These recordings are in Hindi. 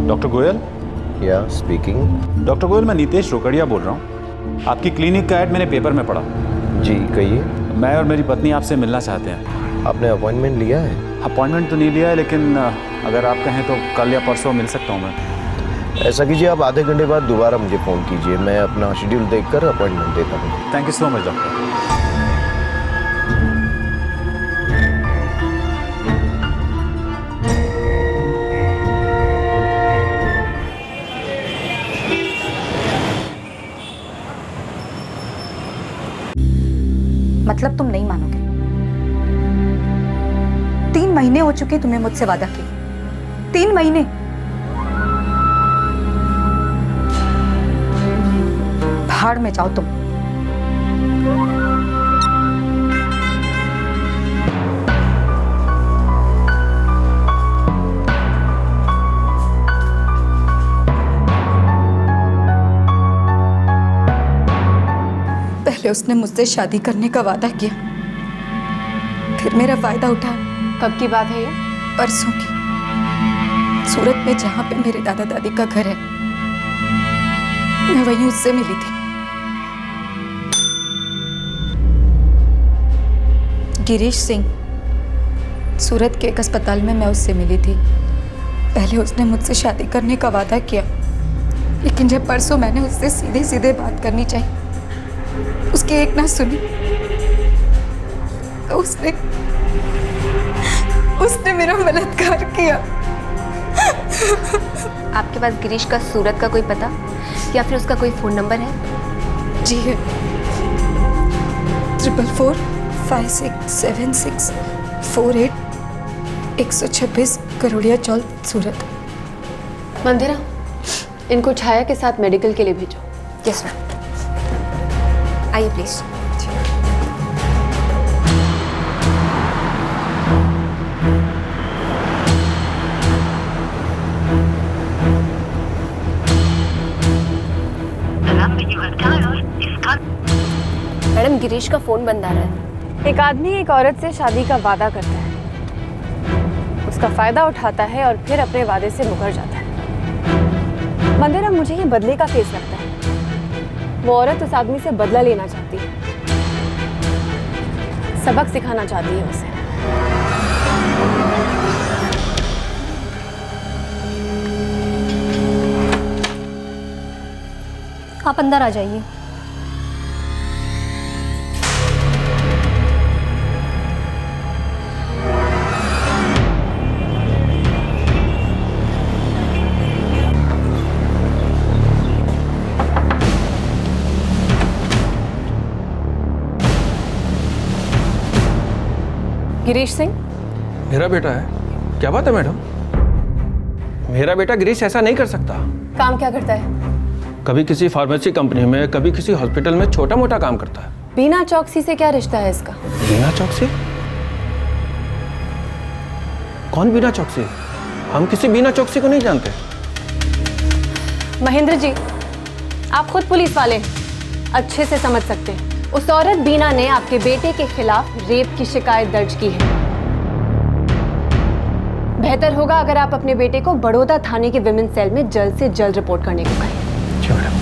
डॉक्टर गोयल? या स्पीकिंग। डॉक्टर गोयल, मैं नीतेश रोकड़िया बोल रहा हूँ। आपकी क्लिनिक का ऐड मैंने पेपर में पढ़ा। जी कहिए। मैं और मेरी पत्नी आपसे मिलना चाहते हैं। आपने अपॉइंटमेंट लिया है? अपॉइंटमेंट तो नहीं लिया है, लेकिन अगर आप कहें तो कल या परसों मिल सकता हूँ मैं। ऐसा कीजिए, आप आधे घंटे बाद दोबारा मुझे फ़ोन कीजिए, मैं अपना शेड्यूल देखकर अपॉइंटमेंट देता हूँ। Thank you so much doctor. मतलब तुम नहीं मानोगे। 3 महीने हो चुके तुम्हें मुझसे वादा किए। 3 महीने। भाड़ में जाओ तुम। पहले उसने मुझसे शादी करने का वादा किया, फिर मेरा फायदा उठाया। कब की बात है ये? परसों की। सूरत में जहां पे मेरे दादा दादी का घर है, मैं वहीं उससे मिली थी। गिरीश सिंह, सूरत के एक अस्पताल में मैं उससे मिली थी। पहले उसने मुझसे शादी करने का वादा किया, लेकिन जब परसों मैंने उससे सीधे सीधे बात करनी चाहिए, उसकी एक ना सुनी, तो उसने मेरा बलात्कार किया। आपके पास गिरीश का सूरत का कोई पता या फिर उसका कोई फोन नंबर है? जी है। 44567648 126 करोड़िया चौल, सूरत। मंदिरा, इनको छाया के साथ मेडिकल के लिए भेजो। Yes ma'am. आइए प्लीज। मैडम, गिरीश का फोन बंद आ रहा है। एक आदमी एक औरत से शादी का वादा करता है, उसका फायदा उठाता है और फिर अपने वादे से मुकर जाता है। मंदिरा, मुझे ये बदले का केस लगता है। वो औरत उस आदमी से बदला लेना चाहती है, सबक सिखाना चाहती है उसे। आप अंदर आ जाइए। गिरीश सिंह? मेरा बेटा है? क्या बात है मैडम, मेरा बेटा गिरीश ऐसा नहीं कर सकता। काम क्या करता है? कभी किसी फार्मेसी कंपनी में, कभी किसी हॉस्पिटल में छोटा मोटा काम करता है। बीना चौकसी से क्या रिश्ता है इसका? बीना चौकसी? कौन बीना चौकसी? हम किसी बीना चौकसी को नहीं जानते। महेंद्र जी, आप खुद पुलिस वाले हैं, अच्छे से समझ सकते हैं। उस औरत बीना ने आपके बेटे के खिलाफ रेप की शिकायत दर्ज की है। बेहतर होगा अगर आप अपने बेटे को बड़ौदा थाने के विमेन सेल में जल्द से जल्द रिपोर्ट करने को कहें। जी मैडम।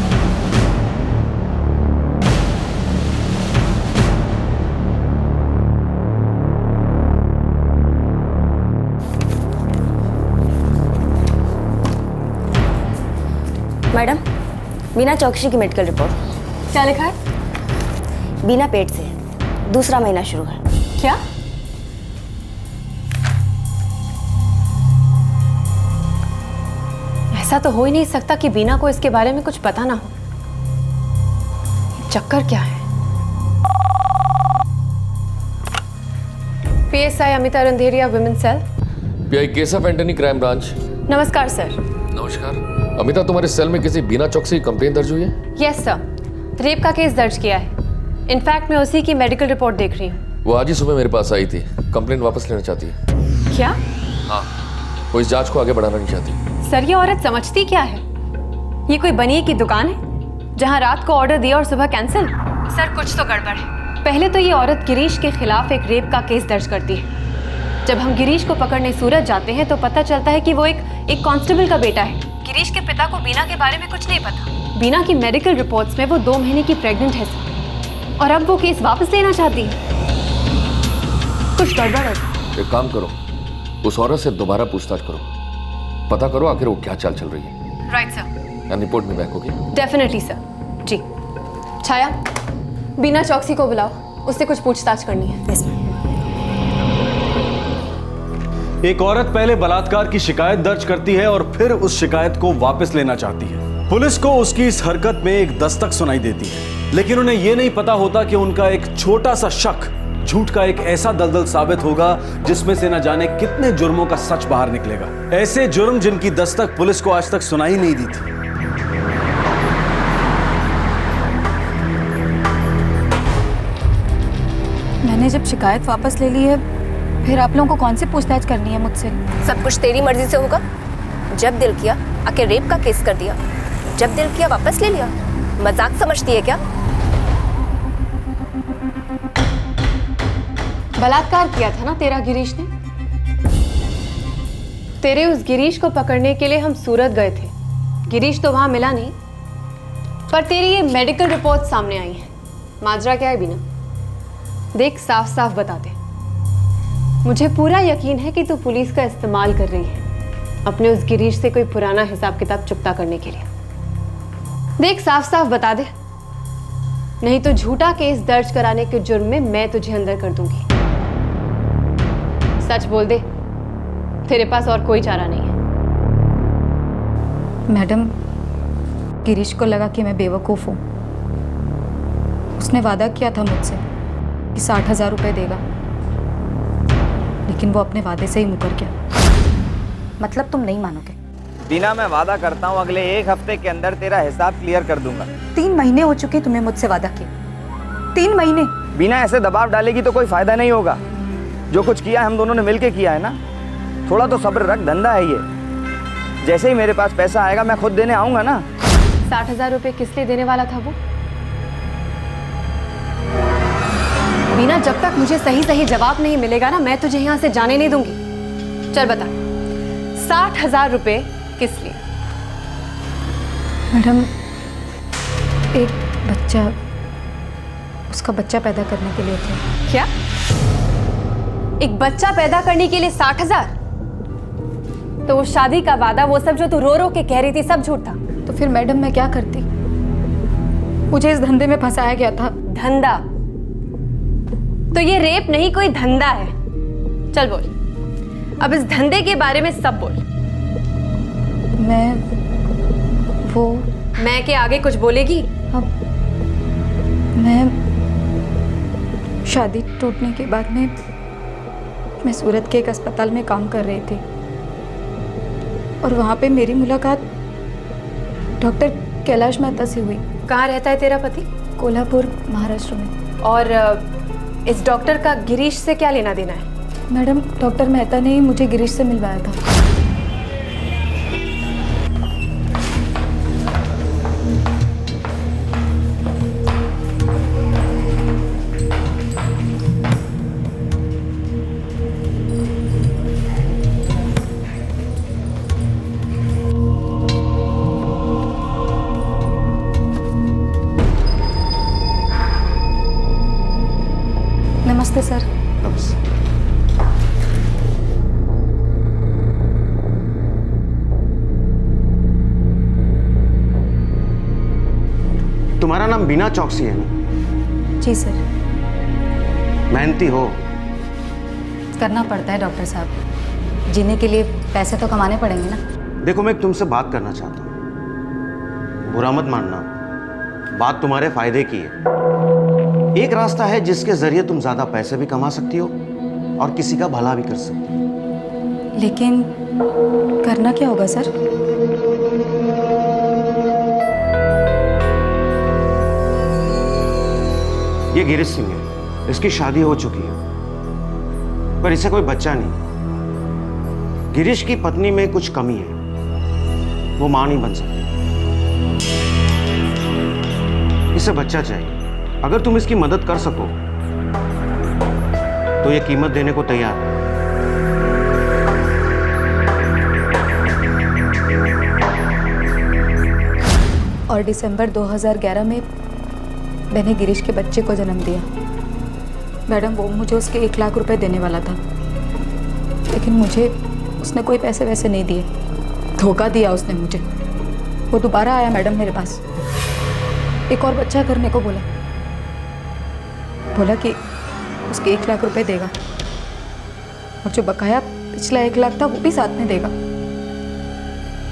मैडम, बीना चौकसी की मेडिकल रिपोर्ट। क्या लिखा है? बीना पेट से है, दूसरा महीना शुरू है। क्या? ऐसा तो हो ही नहीं सकता कि बीना को इसके बारे में कुछ पता ना हो। चक्कर क्या है? PSI Amita Randheria, women cell. PI case of Antony, crime branch. नमस्कार सर। नमस्कार। अमिता, तुम्हारे सेल में किसी बीना चौकसी की कंप्लेंट दर्ज हुई है? यस सर, रेप का केस दर्ज किया है। इनफैक्ट मैं उसी की मेडिकल रिपोर्ट देख रही हूँ। वो आज ही सुबह मेरे पास आई थी, कंप्लेंट वापस लेना चाहती है। क्या? हाँ, वो इस जांच को आगे बढ़ाना नहीं चाहती। सर, ये औरत समझती क्या है? ये कोई बनिए की दुकान है जहाँ रात को ऑर्डर दिया और सुबह कैंसिल? सर, कुछ तो गड़बड़ है। पहले तो ये औरत गिरीश के खिलाफ एक रेप का केस दर्ज करती है, जब हम गिरीश को पकड़ने सूरत जाते हैं तो पता चलता है कि वो एक कांस्टेबल का बेटा है। गिरीश के पिता को बीना के बारे में कुछ नहीं पता। बीना की मेडिकल रिपोर्ट्स में वो 2 महीने की प्रेग्नेंट है सर, और अब वो केस वापस लेना चाहती है। कुछ गड़बड़ है। एक काम करो, उस औरत से दोबारा पूछताछ करो, पता करो आखिर वो क्या चाल चल रही है। Right sir. एंड रिपोर्ट में बैक होगी। Definitely sir. जी। छाया, बीना चौकसी को बुलाओ, उससे कुछ पूछताछ करनी है। Yes ma'am. एक औरत पहले बलात्कार की शिकायत दर्ज करती है और फिर उस शिकायत को वापस लेना चाहती है। पुलिस को उसकी इस हरकत में एक दस्तक सुनाई देती है, लेकिन उन्हें यह नहीं पता होता कि उनका एक छोटा सा शक झूठ का एक ऐसा दलदल साबित होगा जिसमें से न जाने कितने जुर्मों का सच बाहर निकलेगा। ऐसे जुर्म जिनकी दस्तक पुलिस को आज तक सुनाई नहीं दी थी। मैंने जब शिकायत वापस ले ली है, फिर आप लोगों को कौन सी पूछताछ करनी है मुझसे? सब कुछ तेरी मर्जी से होगा। जब दिल किया आके रेप का केस कर दिया, जब दिल किया वापस ले लिया। मजाक समझती है क्या? बलात्कार किया था ना तेरा गिरीश ने। तेरे उस गिरीश को पकड़ने के लिए हम सूरत गए थे। गिरीश तो वहां मिला नहीं, पर तेरी ये मेडिकल रिपोर्ट सामने आई है। माजरा क्या है बीना? देख, साफ साफ बता दे। मुझे पूरा यकीन है कि तू पुलिस का इस्तेमाल कर रही है अपने उस गिरीश से कोई पुराना हिसाब किताब चुकता करने के लिए। देख, साफ साफ बता दे, नहीं तो झूठा केस दर्ज कराने के जुर्म में मैं तुझे अंदर कर दूंगी। सच बोल दे, तेरे पास और कोई चारा नहीं है। मैडम, गिरीश को लगा कि मैं बेवकूफ़ हूँ। उसने वादा किया था मुझसे कि 60,000 रुपये देगा, लेकिन वो अपने वादे से ही मुकर गया। मतलब तुम नहीं मानोगे? बीना, मैं वादा करता हूँ अगले 1 हफ्ते के अंदर तेरा हिसाब क्लियर कर दूंगा। 3 महीने हो चुके तुम्हें मुझसे वादा किए। 3 महीने। बीना, ऐसे दबाव डालेगी तो कोई फायदा नहीं होगा। जो कुछ किया हम दोनों ने मिलके किया है ना, थोड़ा तो सब्र रख, धंधा है ये। जैसे ही मेरे पास पैसा आएगा मैं खुद देने आऊंगा ना। 60,000 रुपये किस लिए देने वाला था वो? बीना, जब तक मुझे सही सही जवाब नहीं मिलेगा ना, मैं तुझे यहाँ से जाने नहीं दूंगी। चल बता, 60,000 रुपये किस लिए? मैडम, एक बच्चा, उसका बच्चा पैदा करने के लिए थे। क्या? एक बच्चा पैदा करने के लिए 60,000? तो वो शादी का वादा, वो सब जो तू रो रो के कह रही थी, सब झूठ था। तो फिर मैडम मैं क्या करती? मुझे इस धंधे में फंसाया गया था। धंधा? तो ये रेप नहीं, कोई धंधा है। चल बोल, अब इस धंधे के बारे में सब बोल। मैं के आगे कुछ बोलेगी? अब मैं शादी टूटने के बाद में मैं सूरत के एक अस्पताल में काम कर रही थी, और वहाँ पे मेरी मुलाकात डॉक्टर कैलाश मेहता से हुई। कहाँ रहता है तेरा पति? कोल्हापुर, महाराष्ट्र में। और इस डॉक्टर का गिरीश से क्या लेना देना है? मैडम, डॉक्टर मेहता ने ही मुझे गिरीश से मिलवाया था। नमस्ते सर। नमस्ते। तुम्हारा नाम बीना चौकसी है ना? जी सर। मेहनती हो? करना पड़ता है डॉक्टर साहब, जीने के लिए पैसे तो कमाने पड़ेंगे ना। देखो, मैं तुमसे बात करना चाहता हूँ, बुरा मत मानना, बात तुम्हारे फायदे की है। एक रास्ता है जिसके जरिए तुम ज्यादा पैसे भी कमा सकती हो और किसी का भला भी कर सकती हो। लेकिन करना क्या होगा सर? ये गिरीश सिंह है, इसकी शादी हो चुकी है, पर इसे कोई बच्चा नहीं। गिरीश की पत्नी में कुछ कमी है, वो मां नहीं बन सकती। इसे बच्चा चाहिए। अगर तुम इसकी मदद कर सको तो ये कीमत देने को तैयार है। और दिसंबर 2011 में मैंने गिरीश के बच्चे को जन्म दिया। मैडम, वो मुझे उसके 1 लाख रुपए देने वाला था, लेकिन मुझे उसने कोई पैसे वैसे नहीं दिए, धोखा दिया उसने मुझे। वो दोबारा आया मैडम मेरे पास, एक और बच्चा करने को बोला कि उसके 1 लाख रुपए देगा और जो बकाया पिछला 1 लाख था वो भी साथ में देगा।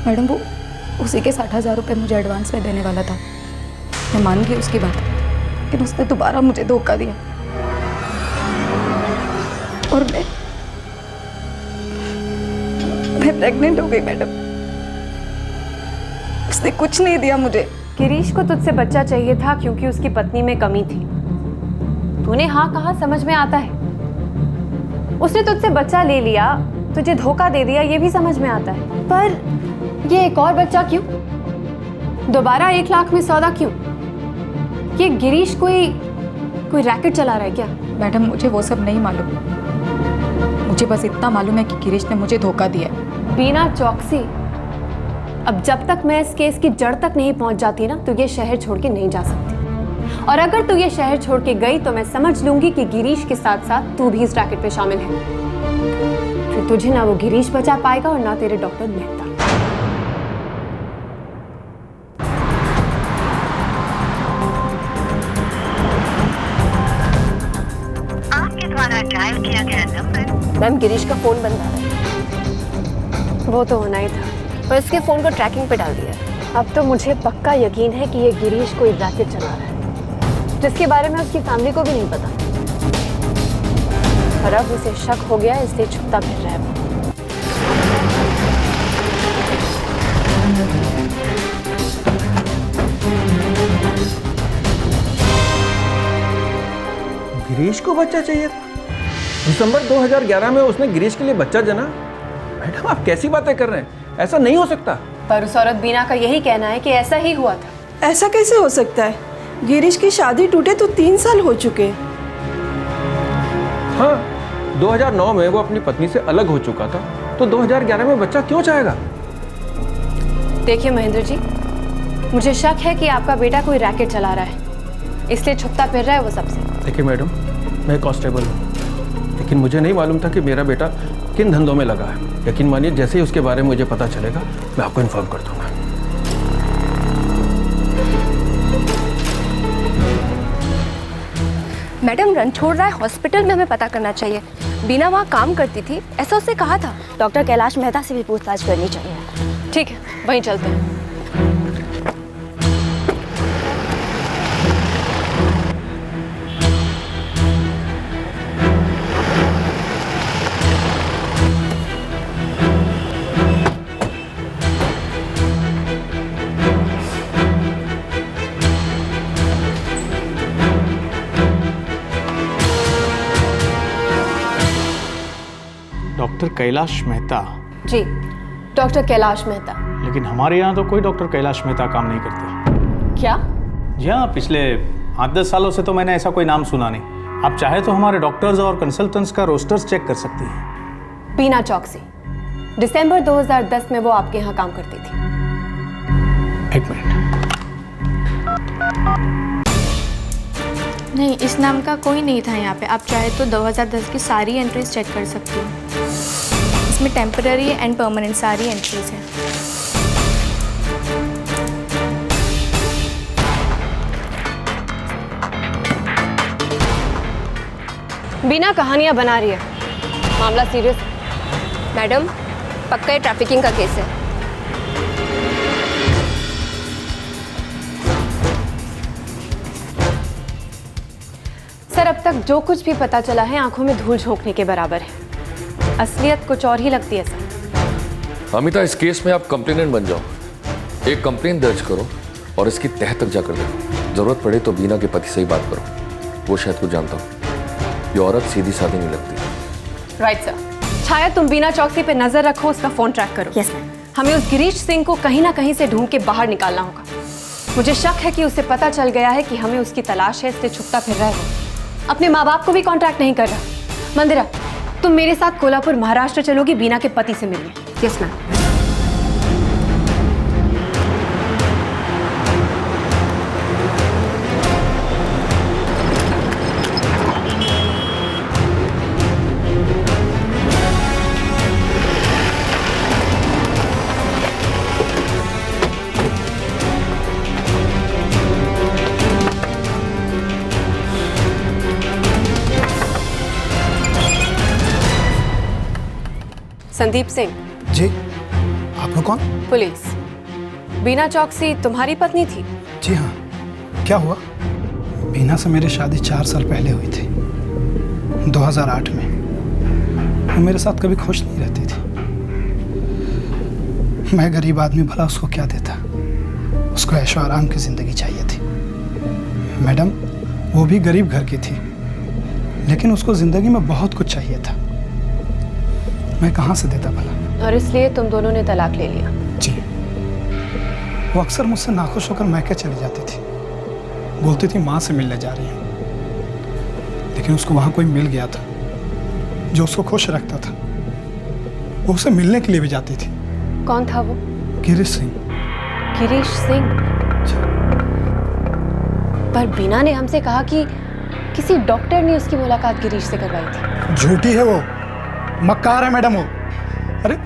मैडम, वो उसी के 60,000 रुपये मुझे एडवांस में देने वाला था। मैं मान गई उसकी बात, लेकिन उसने दोबारा मुझे धोखा दिया और मैं प्रेग्नेंट हो गई मैडम। उसने कुछ नहीं दिया मुझे। गिरीश को तुझसे बच्चा चाहिए था क्योंकि उसकी पत्नी में कमी थी। तूने हाँ कहा, समझ में आता है। उसने तुझसे बच्चा ले लिया, तुझे धोखा दे दिया, ये भी समझ में आता है। पर ये एक और बच्चा क्यों? दोबारा 1 लाख में सौदा क्यों? ये गिरीश कोई रैकेट चला रहा है क्या? मैडम, मुझे वो सब नहीं मालूम। मुझे बस इतना मालूम है कि गिरीश ने मुझे धोखा दिया। बीना चौकसी, अब जब तक मैं इस केस की जड़ तक नहीं पहुंच जाती ना, तो ये शहर छोड़ के नहीं जा सकती। और अगर तू ये शहर छोड़ के गई तो मैं समझ लूंगी कि गिरीश के साथ साथ तू भी इस रैकेट पे शामिल है। फिर तुझे ना वो गिरीश बचा पाएगा और ना तेरे डॉक्टर मेहता। आपके द्वारा डायल किया गया नंबर। मैम, गिरीश का फोन बंद आ रहा है। वो तो होना ही था, और इसके फोन को ट्रैकिंग पे डाल दिया। अब तो मुझे पक्का यकीन है कि ये गिरीश कोई रैकेट चला रहा है जिसके बारे में उसकी फैमिली को भी नहीं पता। और अब उसे शक हो गया, इसलिए छुपता फिर रहा है। गिरीश को बच्चा चाहिए था। दिसंबर 2011 में उसने गिरीश के लिए बच्चा जना। मैडम, आप कैसी बातें कर रहे हैं? ऐसा नहीं हो सकता। पर उस औरत बीना का यही कहना है कि ऐसा ही हुआ था। ऐसा कैसे हो सकता है? गिरीश की शादी टूटे तो 3 साल हो चुके। हाँ, 2009 में वो अपनी पत्नी से अलग हो चुका था, तो 2011 में बच्चा क्यों चाहेगा? देखिए महेंद्र जी, मुझे शक है कि आपका बेटा कोई रैकेट चला रहा है, इसलिए छुपता फिर रहा है वो सबसे। देखिए मैडम, मैं कांस्टेबल हूँ, लेकिन मुझे नहीं मालूम था कि मेरा बेटा किन धंधों में लगा है। यकीन मानिए, जैसे ही उसके बारे में मुझे पता चलेगा मैं आपको इन्फॉर्म कर दूंगा। मैडम, रन छोड़ रहा है, हॉस्पिटल में हमें पता करना चाहिए। बीना वहाँ काम करती थी, ऐसा उससे कहा था। डॉक्टर कैलाश मेहता से भी पूछताछ करनी चाहिए। ठीक है, वहीं चलते हैं। डॉक्टर कैलाश मेहता? जी, डॉक्टर कैलाश मेहता। लेकिन हमारे यहाँ तो कोई डॉक्टर कैलाश मेहता काम नहीं करते। क्या? जी हाँ, पिछले 8-10 सालों से तो मैंने ऐसा कोई नाम सुना नहीं। आप चाहे तो हमारे डॉक्टर्स और कंसल्टेंट्स का रोस्टर्स चेक कर सकती हैं। बीना चौकसी, दिसंबर 2010 में वो आपके यहाँ काम करती थी। 1 मिनट। नहीं, इस नाम का कोई नहीं था यहाँ पे। आप चाहे तो 2010 की सारी एंट्रीज चेक कर सकती हो। इसमें टेम्पररी एंड परमानेंट सारी एंट्रीज हैं। बीना कहानियां बना रही है, मामला सीरियस है। मैडम, पक्का ये ट्रैफिकिंग का केस है। सर, अब तक जो कुछ भी पता चला है आंखों में धूल झोंकने के बराबर है। असलियत कुछ और ही लगती है सर। अमिता, इस केस में आप कंप्लेनेंट बन जाओ। एक कंप्लेन दर्ज करो और इसकी तह तक जाकर देखो। जरूरत पड़े तो बीना के पति से ही बात करो, वो शायद कुछ जानता हो। ये औरत सीधी सादी नहीं लगती। Right sir. छाया, तुम बीना चौकसी पे नजर रखो, उसका फोन ट्रैक करो। Yes ma'am. हमें उस गिरीश सिंह को कहीं ना कहीं से ढूंढ के बाहर निकालना होगा। मुझे शक है कि उसे पता चल गया है कि हमें उसकी तलाश है, इसलिए छुपता फिर रहा है। अपने माँ बाप को भी कॉन्टैक्ट नहीं कर रहा। मंदिरा, तुम मेरे साथ कोल्हापुर महाराष्ट्र चलोगी बीना के पति से मिलने। Yes ma'am. संदीप सिंह। जी, आप लोग कौन? पुलिस। बीना चौकसी तुम्हारी पत्नी थी? जी हाँ। क्या हुआ? बीना से मेरी शादी 4 साल पहले हुई थी, 2008 में। वो मेरे साथ कभी खुश नहीं रहती थी। मैं गरीब आदमी, भला उसको क्या देता। उसको ऐशो आराम की ज़िंदगी चाहिए थी। मैडम, वो भी गरीब घर की थी, लेकिन उसको ज़िंदगी में बहुत कुछ चाहिए था। मैं कहाँ से देता भला? और इसलिए तुम दोनों ने तलाक ले लिया? जी। वो अक्सर मुझसे नाखुश होकर मैके चली जाती थी। बोलती थी माँ से मिलने जा रही हूँ, लेकिन उसको वहाँ कोई मिल गया था जो उसको खुश रखता था। वो उसे मिलने के लिए भी जाती थी। कौन था वो? गिरीश सिंह। गिरीश सिंह? पर बीना ने हमसे कहा कि किसी डॉक्टर ने उसकी मुलाकात गिरीश से करवाई थी। झूठी है वो, मक्कार है मैडम वो। अरे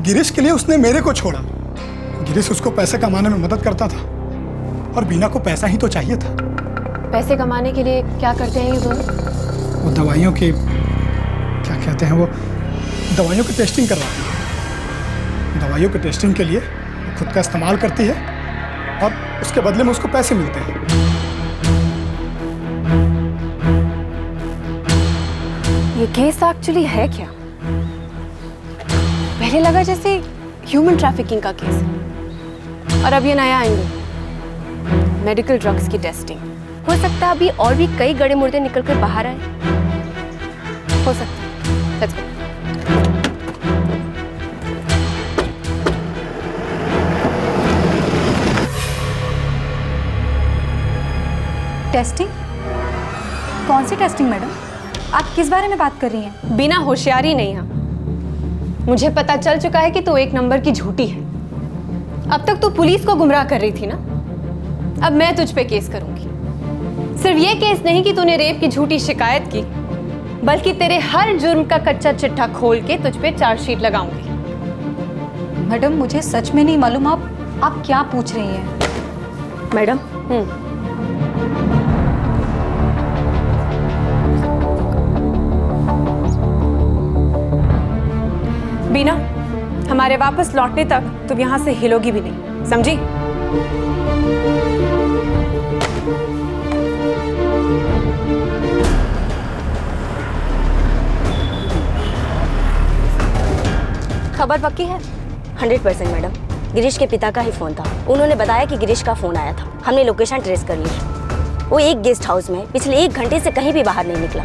गिरीश के लिए उसने मेरे को छोड़ा। गिरीश उसको पैसे कमाने में मदद करता था और बीना को पैसा ही तो चाहिए था। पैसे कमाने के लिए क्या करते हैं ये दोनों? वो दवाइयों की, क्या कहते हैं, वो दवाइयों की टेस्टिंग करवाती है। दवाइयों की टेस्टिंग के लिए वो खुद का इस्तेमाल करती है और उसके बदले में उसको पैसे मिलते हैं। ये केस एक्चुअली है क्या? पहले लगा जैसे ह्यूमन ट्रैफिकिंग का केस है, और अब ये नया एंगल, मेडिकल ड्रग्स की टेस्टिंग। हो सकता है अभी और भी कई गड़े मुर्दे निकल कर बाहर आए। हो सकता है। Let's go. टेस्टिंग? कौन सी टेस्टिंग मैडम? आप किस बारे में बात कर रही हैं? बिना होशियारी नहीं है। मुझे पता चल चुका है कि तू एक नंबर की झूठी है। अब तक तू पुलिस को गुमराह कर रही थी ना, अब मैं तुझ पे केस करूंगी। सिर्फ ये केस नहीं कि तूने रेप की झूठी शिकायत की, बल्कि तेरे हर जुर्म का कच्चा चिट्ठा खोल के तुझ पे चार्जशीट लगाऊंगी। मैडम, मुझे सच में नहीं मालूम आप क्या पूछ रही हैं। मैडम, बीना, हमारे वापस लौटने तक तुम यहां से हिलोगी भी नहीं, समझी? खबर पक्की है? 100% मैडम। गिरीश के पिता का ही फोन था। उन्होंने बताया कि गिरीश का फोन आया था। हमने लोकेशन ट्रेस कर ली। वो एक गेस्ट हाउस में पिछले 1 घंटे से कहीं भी बाहर नहीं निकला।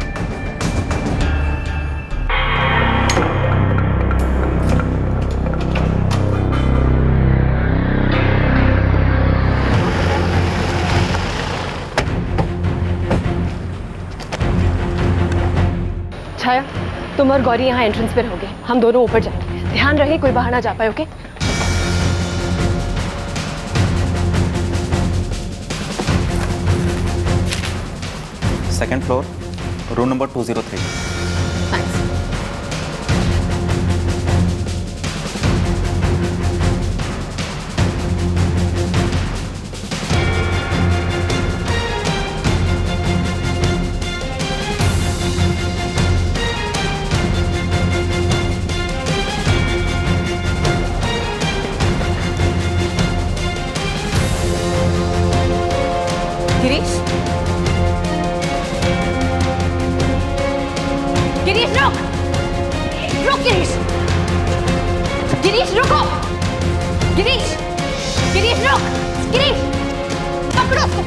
छाया, तुम और गौरी यहाँ एंट्रेंस पे रहोगे, हम दोनों ऊपर जाएंगे। ध्यान रहे कोई बाहर ना जा पाए, okay? Second floor, room number 203। Thanks. Girish, Girish रुक, रुक गिरीश, गिरीश रुको, गिरीश, गिरीश रुक, गिरीश पकड़ो उसको।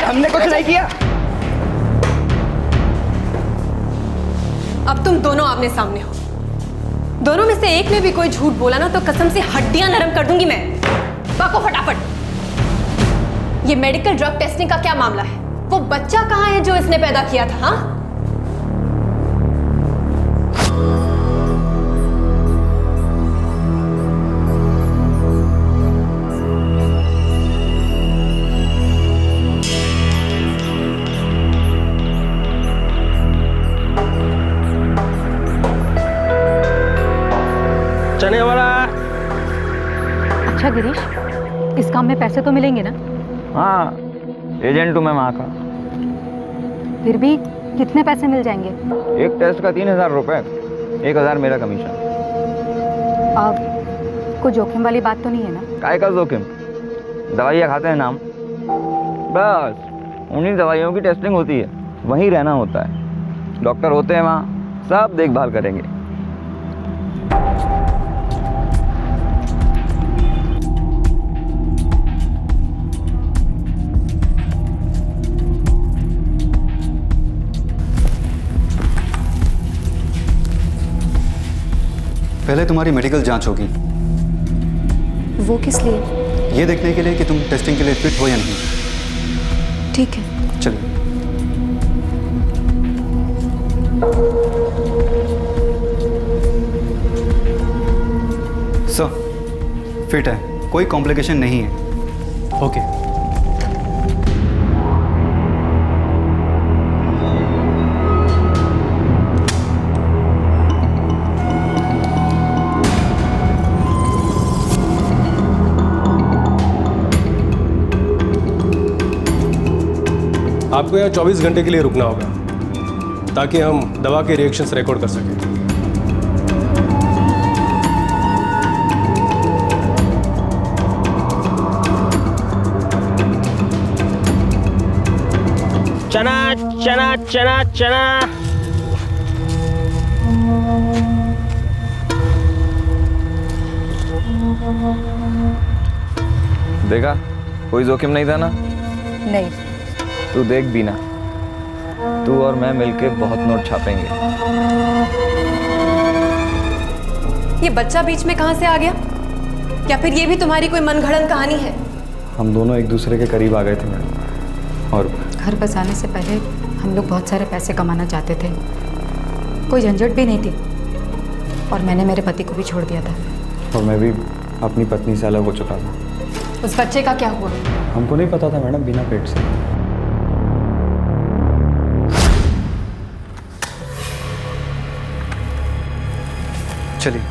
हमने कुछ नहीं किया। अब तुम दोनों आमने सामने हो। दोनों में से एक ने भी कोई झूठ बोला ना तो कसम से हड्डियां नरम कर दूंगी मैं। बाको फटाफट। ये मेडिकल ड्रग टेस्टिंग का क्या मामला है? वो बच्चा कहाँ है जो इसने पैदा किया था? हाँ, काम में पैसे तो मिलेंगे ना? हाँ, एजेंट हूँ मैं वहाँ का। फिर भी कितने पैसे मिल जाएंगे? एक टेस्ट का 3,000 रुपये, 1,000 मेरा कमीशन। अब कोई जोखिम वाली बात तो नहीं है ना? काय का जोखिम? दवाइयाँ खाते हैं नाम, बस उन्हीं दवाइयों की टेस्टिंग होती है, वहीं रहना होता है। डॉक्टर होते हैं वहाँ, सब देखभाल करेंगे। पहले तुम्हारी मेडिकल जांच होगी। वो किस लिए? ये देखने के लिए कि तुम टेस्टिंग के लिए फिट हो या नहीं। ठीक है, चलिए। सर, फिट है, कोई कॉम्प्लिकेशन नहीं है। ओके। आपको यहाँ 24 घंटे के लिए रुकना होगा ताकि हम दवा के रिएक्शंस रिकॉर्ड कर सकें। चना चना चना चना। देखा, कोई जोखिम नहीं था ना? नहीं। तू देख बीना, तू और मैं मिलके बहुत नोट छापेंगे। ये बच्चा बीच में कहाँ से आ गया? या फिर ये भी तुम्हारी कोई मनगढ़ंत कहानी है? हम दोनों एक दूसरे के करीब आ गए थे मैडम, और घर बसाने से पहले हम लोग बहुत सारे पैसे कमाना चाहते थे, कोई झंझट भी नहीं थी, और मैंने मेरे पति को भी छोड़ दिया था। और मैं भी अपनी पत्नी से अलग हो चुका था। उस बच्चे का क्या हुआ? हमको नहीं पता था मैडम, बिना पेट से। चलिए।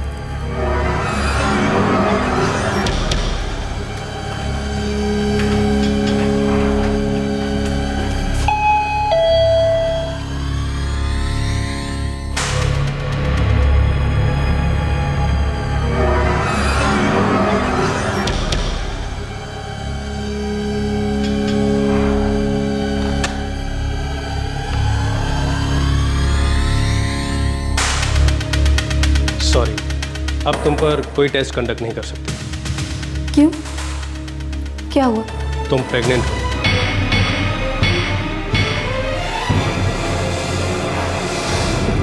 सॉरी, अब तुम पर कोई टेस्ट कंडक्ट नहीं कर सकते। क्यों? क्या हुआ? तुम प्रेग्नेंट हो।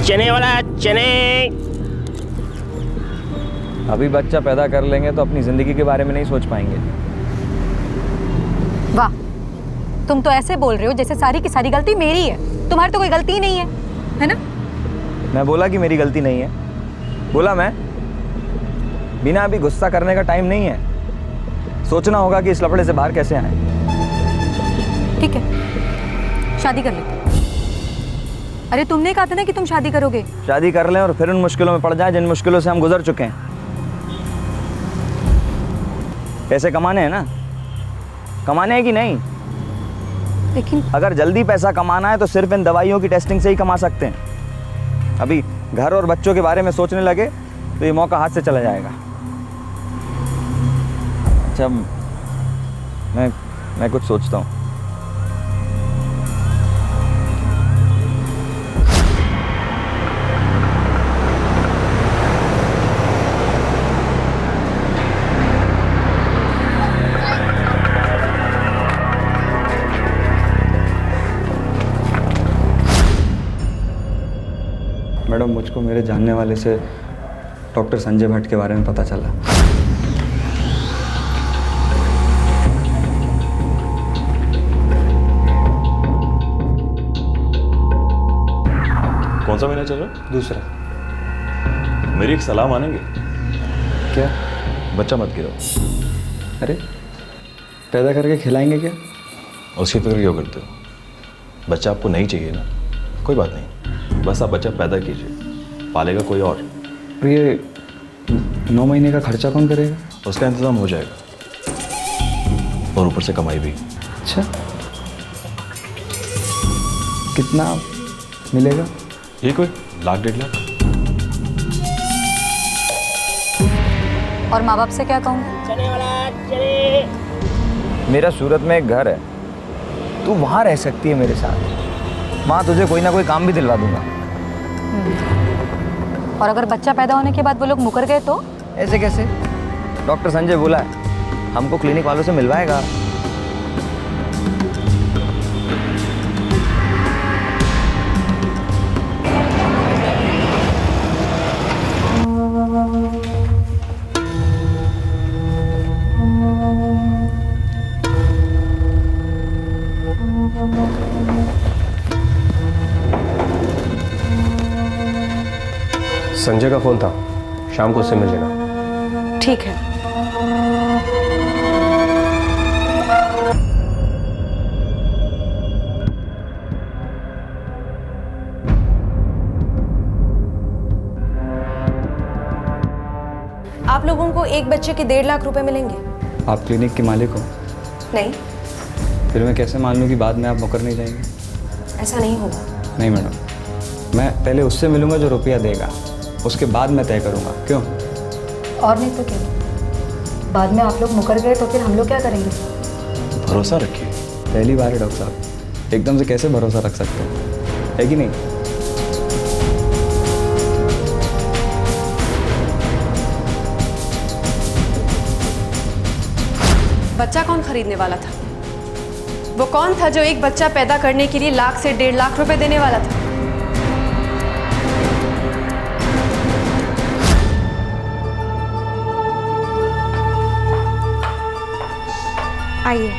चने वाला चने। अभी बच्चा पैदा कर लेंगे तो अपनी जिंदगी के बारे में नहीं सोच पाएंगे। वाह, तुम तो ऐसे बोल रहे हो जैसे सारी की सारी गलती मेरी है। तुम्हारी तो कोई गलती नहीं है ना? मैं बोला कि मेरी गलती नहीं है? बोला मैं? बिना अभी गुस्सा करने का टाइम नहीं है। सोचना होगा कि इस लफड़े से बाहर कैसे आए। ठीक है, शादी कर लेते। अरे तुमने कहा था ना कि तुम शादी करोगे। शादी कर लें और फिर उन मुश्किलों में पड़ जाएं जिन मुश्किलों से हम गुजर चुके हैं। पैसे कमाने हैं ना, कमाने हैं कि नहीं? लेकिन अगर जल्दी पैसा कमाना है तो सिर्फ इन दवाइयों की टेस्टिंग से ही कमा सकते हैं। अभी घर और बच्चों के बारे में सोचने लगे तो ये मौका हाथ से चला जाएगा। अच्छा, मैं कुछ सोचता हूँ। मैडम, मुझको मेरे जानने वाले से डॉक्टर संजय भट्ट के बारे में पता चला। कौन सा महीना चल रहा है? दूसरा। मेरी एक सलाह मानेंगे? क्या? बच्चा मत गिराओ। अरे, पैदा करके खिलाएंगे क्या? उसकी फिक्र क्यों करते हो? बच्चा आपको नहीं चाहिए ना, कोई बात नहीं, बस आप बच्चा पैदा कीजिए, पालेगा कोई और। ये 9 महीने का खर्चा कौन करेगा? उसका इंतजाम हो जाएगा। और ऊपर से कमाई भी। अच्छा, कितना मिलेगा? ये कोई 1-1.5 लाख। और माँ बाप से क्या कहूँगी? मेरा सूरत में एक घर है, तू वहाँ रह सकती है मेरे साथ। माँ तुझे कोई ना कोई काम भी दिलवा दूंगा। और अगर बच्चा पैदा होने के बाद वो लोग मुकर गए तो? ऐसे कैसे? डॉक्टर संजय बोला है हमको क्लिनिक वालों से मिलवाएगा। संजय का फोन था, शाम को उससे मिल लेना। ठीक है। आप लोगों को एक बच्चे के 1.5 लाख रुपए मिलेंगे। आप क्लिनिक के मालिक हो? नहीं। फिर मैं कैसे मान लूँ कि बाद में आप मुकर नहीं जाएंगे? ऐसा नहीं होगा। नहीं मैडम, मैं पहले उससे मिलूंगा जो रुपया देगा, उसके बाद मैं तय करूंगा। क्यों? और नहीं तो क्या, बाद में आप लोग मुकर गए तो फिर हम लोग क्या करेंगे? भरोसा रखिए। पहली बार है डॉक्टर साहब, एकदम से कैसे भरोसा रख सकते हैं, है कि नहीं? बच्चा कौन खरीदने वाला था? वो कौन था जो एक बच्चा पैदा करने के लिए 1 लाख से 1.5 लाख रुपए देने वाला था? आइए।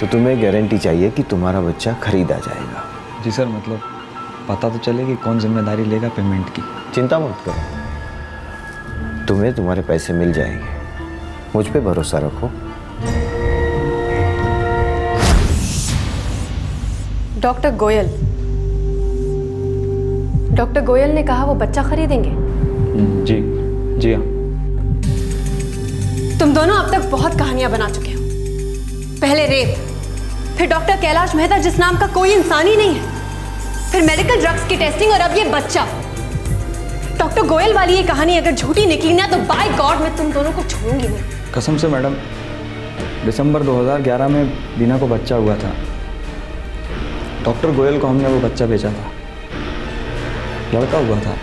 तो तुम्हें गारंटी चाहिए कि तुम्हारा बच्चा खरीदा जाएगा? जी सर, मतलब पता तो चले कि कौन जिम्मेदारी लेगा पेमेंट की। चिंता मत करो, तुम्हें तुम्हारे पैसे मिल जाएंगे। मुझ पे भरोसा रखो। डॉक्टर गोयल, डॉक्टर गोयल ने कहा वो बच्चा खरीदेंगे। जी हाँ। तुम दोनों अब तक बहुत कहानियां बना चुके हो। पहले रेप, फिर डॉक्टर कैलाश मेहता जिस नाम का कोई इंसान ही नहीं है, फिर मेडिकल ड्रग्स की टेस्टिंग और अब ये बच्चा। डॉक्टर गोयल वाली ये कहानी अगर झूठी निकली ना तो बाय गॉड मैं तुम दोनों को छोड़ूंगी नहीं। कसम से मैडम, दिसंबर 2011 में बीना को बच्चा हुआ था। डॉक्टर गोयल को हमने वो बच्चा बेचा था, लड़का हुआ था।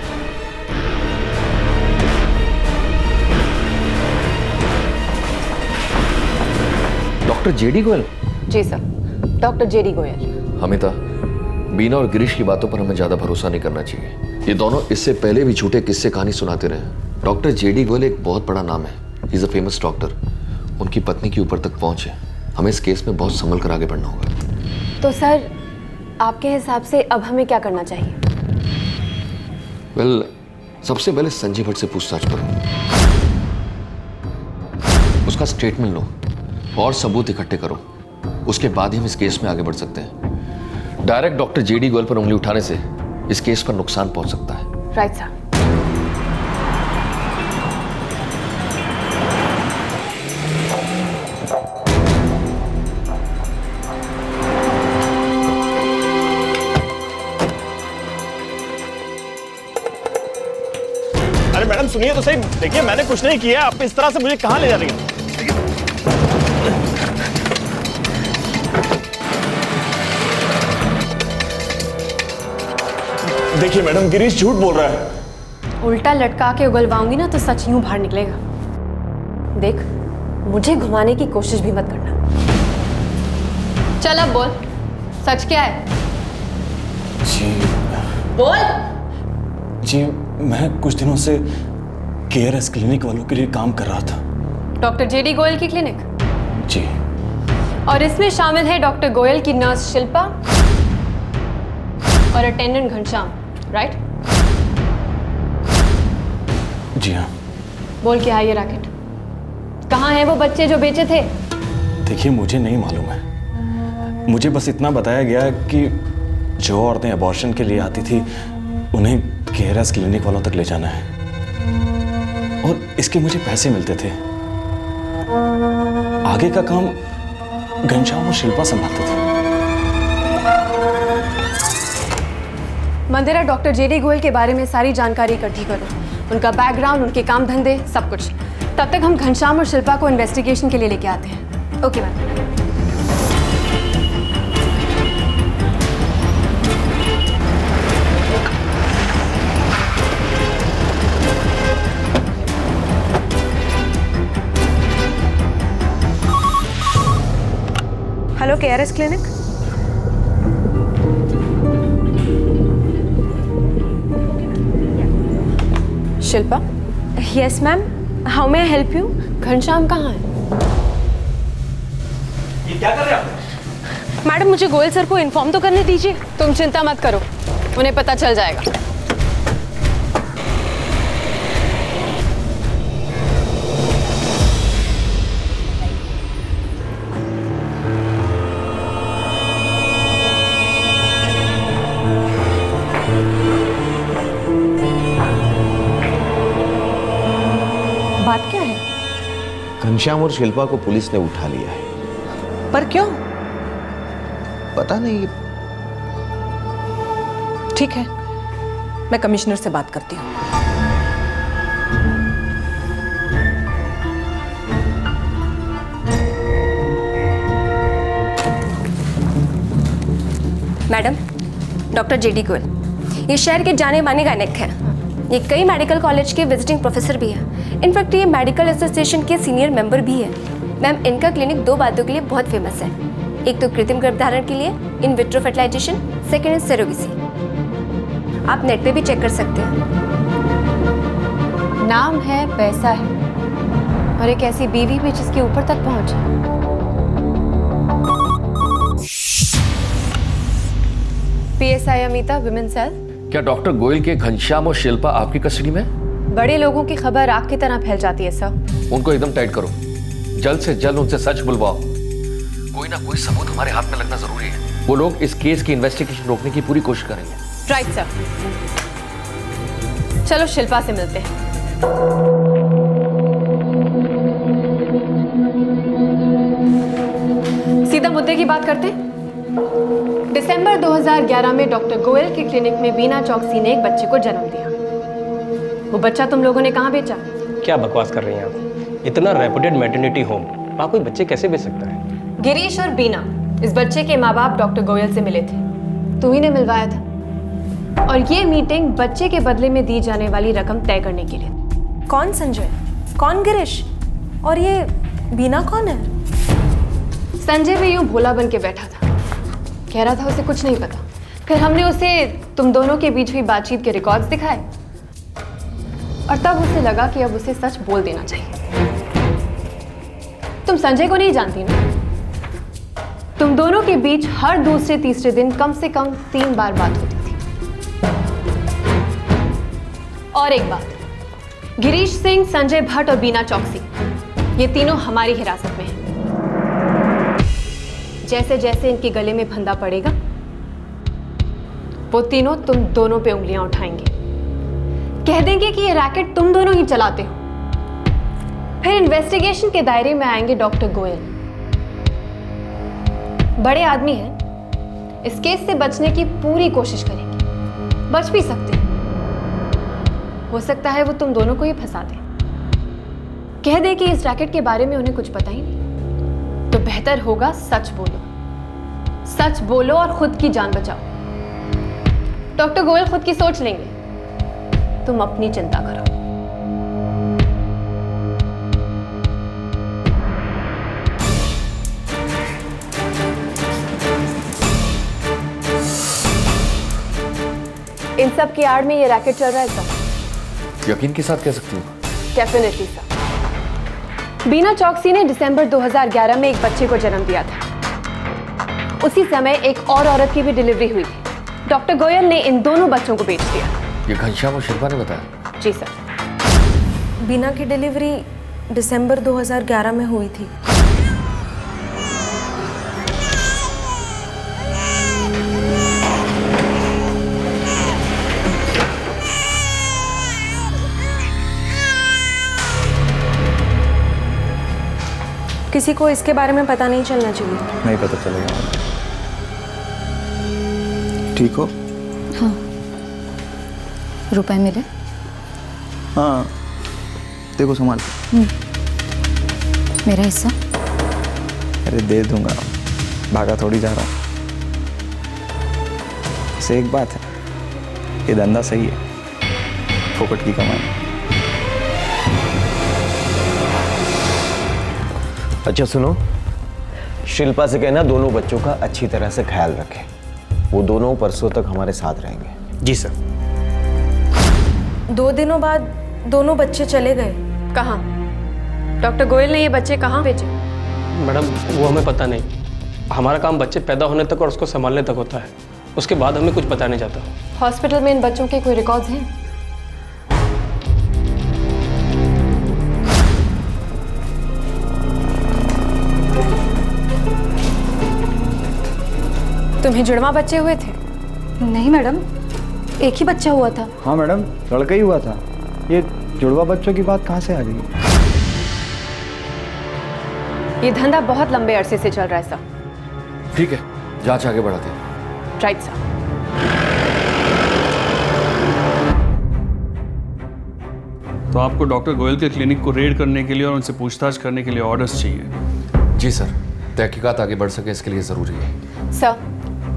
Doctor JD Goyal? जी sir, doctor JD Goyal. Amita, Beena और गिरीश की बातों पर हमें ज्यादा भरोसा नहीं करना चाहिए। ये दोनों इससे पहले भी झूठे किस्से कहानी सुनाते रहे। डॉक्टर जेडी गोयल एक बहुत बड़ा नाम है, he is a famous doctor. उनकी पत्नी की ऊपर तक पहुंच है। हमें इस केस में बहुत संभल कर आगे बढ़ना होगा। तो सर, आपके हिसाब से अब हमें क्या करना चाहिए? वेल, सबसे पहले संजय भट्ट से पूछताछ करो, उसका स्टेटमेंट लो और सबूत इकट्ठे करो। उसके बाद ही हम इस केस में आगे बढ़ सकते हैं। डायरेक्ट डॉक्टर जेडी गोयल पर उंगली उठाने से इस केस पर नुकसान पहुंच सकता है। Right sir. अरे मैडम सुनिए तो सही, देखिए मैंने कुछ नहीं किया, आप इस तरह से मुझे कहां ले जा रही हैं? देखिए मैडम, गिरीश झूठ बोल रहा है। उल्टा लटका के उगलवाऊंगी ना तो सच यूं बाहर निकलेगा। देख, मुझे घुमाने की कोशिश भी मत करना। चल अब बोल, सच क्या है? जी बोल। जी, मैं कुछ दिनों से केयरएस क्लिनिक वालों के लिए काम कर रहा था। डॉक्टर जेडी गोयल की क्लिनिक? जी। और इसमें शामिल है डॉक्टर गोयल की नर्स शिल्पा और अटेंडेंट घनश्याम, राइट? जी हाँ। बोल क्या है ये रैकेट? कहाँ हैं वो बच्चे जो बेचे थे? देखिए मुझे नहीं मालूम है, मुझे बस इतना बताया गया कि जो औरतें अबॉर्शन के लिए आती थी उन्हें केयरस क्लिनिक वालों तक ले जाना है और इसके मुझे पैसे मिलते थे। आगे का काम घनश्याम और शिल्पा संभालते थे। मंदिरा डॉक्टर जेडी गोयल के बारे में सारी जानकारी इकट्ठी करो, उनका बैकग्राउंड, उनके काम धंधे, सब कुछ। तब तक हम घनश्याम और शिल्पा को इन्वेस्टिगेशन के लिए लेके आते हैं। Okay ma'am. Hello KRS clinic. Shilpa. Yes ma'am, how may I help you? Ghanshyam कहाँ है? ये क्या कर रहे हैं आप? मैडम मुझे गोयल सर को इन्फॉर्म तो करने दीजिए। तुम चिंता मत करो, उन्हें पता चल जाएगा। बात क्या है? घनश्याम और शिल्पा को पुलिस ने उठा लिया है। पर क्यों? पता नहीं। ठीक है, मैं कमिश्नर से बात करती हूँ। मैडम, डॉक्टर जेडी गोयल ये शहर के जाने माने गायक हैं। ये कई मेडिकल कॉलेज के विजिटिंग प्रोफेसर भी हैं। इनफैक्ट ये मेडिकल एसोसिएशन के सीनियर मेंबर भी हैं। मैम, इनका क्लिनिक दो बातों के लिए बहुत फेमस है। एक तो कृत्रिम गर्भधारण के लिए, in vitro fertilisation, second is surrogacy. आप नेट पे भी चेक कर सकते हैं। नाम है, पैसा है और एक ऐसी बीवी भी जिसके ऊपर तक पहुंचे। PSI Amita, women cell. क्या डॉक्टर गोयल के घनश्याम और शिल्पा आपकी कस्टडी में? बड़े लोगों की खबर आग की तरह फैल जाती है सर। उनको एकदम टाइट करो, जल्द से जल्द उनसे सच बुलवाओ। कोई ना कोई सबूत हमारे हाथ में लगना जरूरी है। वो लोग इस केस की इन्वेस्टिगेशन रोकने की पूरी कोशिश करेंगे। Right sir. चलो शिल्पा से मिलते हैं। सीधा मुद्दे की बात करते हैं। दिसंबर 2011 में डॉक्टर गोयल के क्लिनिक में बीना चौकसी ने एक बच्चे को जन्म दिया। वो बच्चा तुम लोगों ने कहाँ बेचा? क्या बकवास कर रही हैं आप? इतना रेपुटेड मैटरनिटी होम, वहाँ कोई बच्चे कैसे बेच सकता है? गिरीश और बीना, इस बच्चे के माँ बाप डॉक्टर गोयल से मिले थे। तू ही ने मिलवाया था। और ये मीटिंग बच्चे के बदले में दी जाने वाली रकम तय करने के लिए। कौन संजय? कौन गिरीश? और ये बीना कौन है? संजय भी यूं भोला बन के बैठा था, कह रहा था उसे कुछ नहीं पता। फिर हमने उसे तुम दोनों के बीच हुई बातचीत के रिकॉर्ड्स दिखाए और तब उसे लगा कि अब उसे सच बोल देना चाहिए। तुम संजय को नहीं जानती ना? तुम दोनों के बीच हर दूसरे तीसरे दिन कम से कम 3 बार बात होती थी। और एक बात, गिरीश सिंह, संजय भट्ट और बीना चौकसी, ये तीनों हमारी हिरासत में हैं। जैसे जैसे इनके गले में फंदा पड़ेगा, वो तीनों तुम दोनों पे उंगलियां उठाएंगे, कह देंगे कि ये रैकेट तुम दोनों ही चलाते हो। फिर इन्वेस्टिगेशन के दायरे में आएंगे डॉक्टर गोयल। बड़े आदमी हैं, इस केस से बचने की पूरी कोशिश करेंगे। बच भी सकते हैं, हो सकता है वो तुम दोनों को ही फंसा दें, कह दे कि इस रैकेट के बारे में उन्हें कुछ पता ही नहीं। तो बेहतर होगा सच बोलो, सच बोलो और खुद की जान बचाओ। डॉक्टर गोयल खुद की सोच लेंगे, तुम अपनी चिंता करो। इन सब की आड़ में ये रैकेट चल रहा है सर। यकीन के साथ कह सकती हूँ? Definitely sir. बीना चौकसी ने दिसंबर 2011 में एक बच्चे को जन्म दिया था। उसी समय एक और औरत की भी डिलीवरी हुई थी। डॉक्टर गोयल ने इन दोनों बच्चों को बेच दिया। ये घनश्याम और शिल्पा ने बताया? जी सर। बीना की डिलीवरी दिसंबर 2011 में हुई थी। किसी को इसके बारे में पता नहीं चलना चाहिए। नहीं पता चलेगा। ठीक हो? हाँ। रुपए मिले? हाँ, देखो संभाल। मेरा हिस्सा? अरे दे दूंगा, भागा थोड़ी जा रहा हूँ। से एक बात है, ये धंधा सही है, फोकट की कमाई। अच्छा सुनो, शिल्पा से कहना दोनों बच्चों का अच्छी तरह से ख्याल रखें। वो दोनों परसों तक हमारे साथ रहेंगे। जी सर। 2 दिनों बाद दोनों बच्चे चले गए। कहाँ? डॉक्टर गोयल ने ये बच्चे कहाँ भेजे? मैडम वो हमें पता नहीं। हमारा काम बच्चे पैदा होने तक और उसको संभालने तक होता है, उसके बाद हमें कुछ पता नहीं जाता। हॉस्पिटल में इन बच्चों के कोई रिकॉर्ड्स हैं? तुम्हें जुड़वा बच्चे हुए थे? नहीं मैडम, एक ही बच्चा हुआ था। हाँ मैडम, लड़का ही हुआ था। ये जुड़वा बच्चों की बात कहाँ से आ गई? ये धंधा बहुत लंबे अरसे से चल रहा है सर। ठीक है, जांच आगे बढ़ाते हैं। Right sir. तो आपको डॉक्टर गोयल के क्लिनिक को रेड करने के लिए और उनसे पूछताछ करने के लिए ऑर्डर्स चाहिए? जी सर, तहकीकात आगे बढ़ सके इसके लिए ज़रूरी है। सर,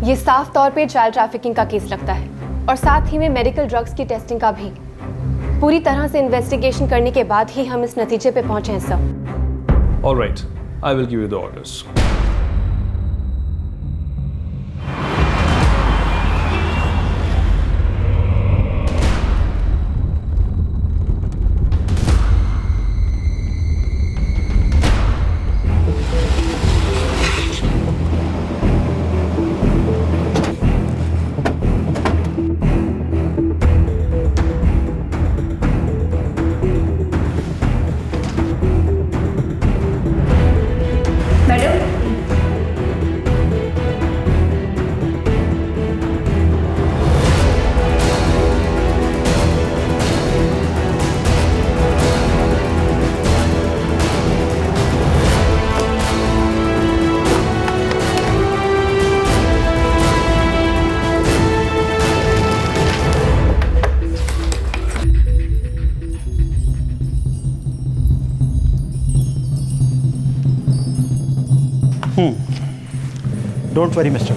ये साफ तौर पे चाइल्ड ट्रैफिकिंग का केस लगता है और साथ ही में मेडिकल ड्रग्स की टेस्टिंग का भी। पूरी तरह से इन्वेस्टिगेशन करने के बाद ही हम इस नतीजे पे पहुंचे हैं sir. Alright, I will give you the orders. Don't worry mister,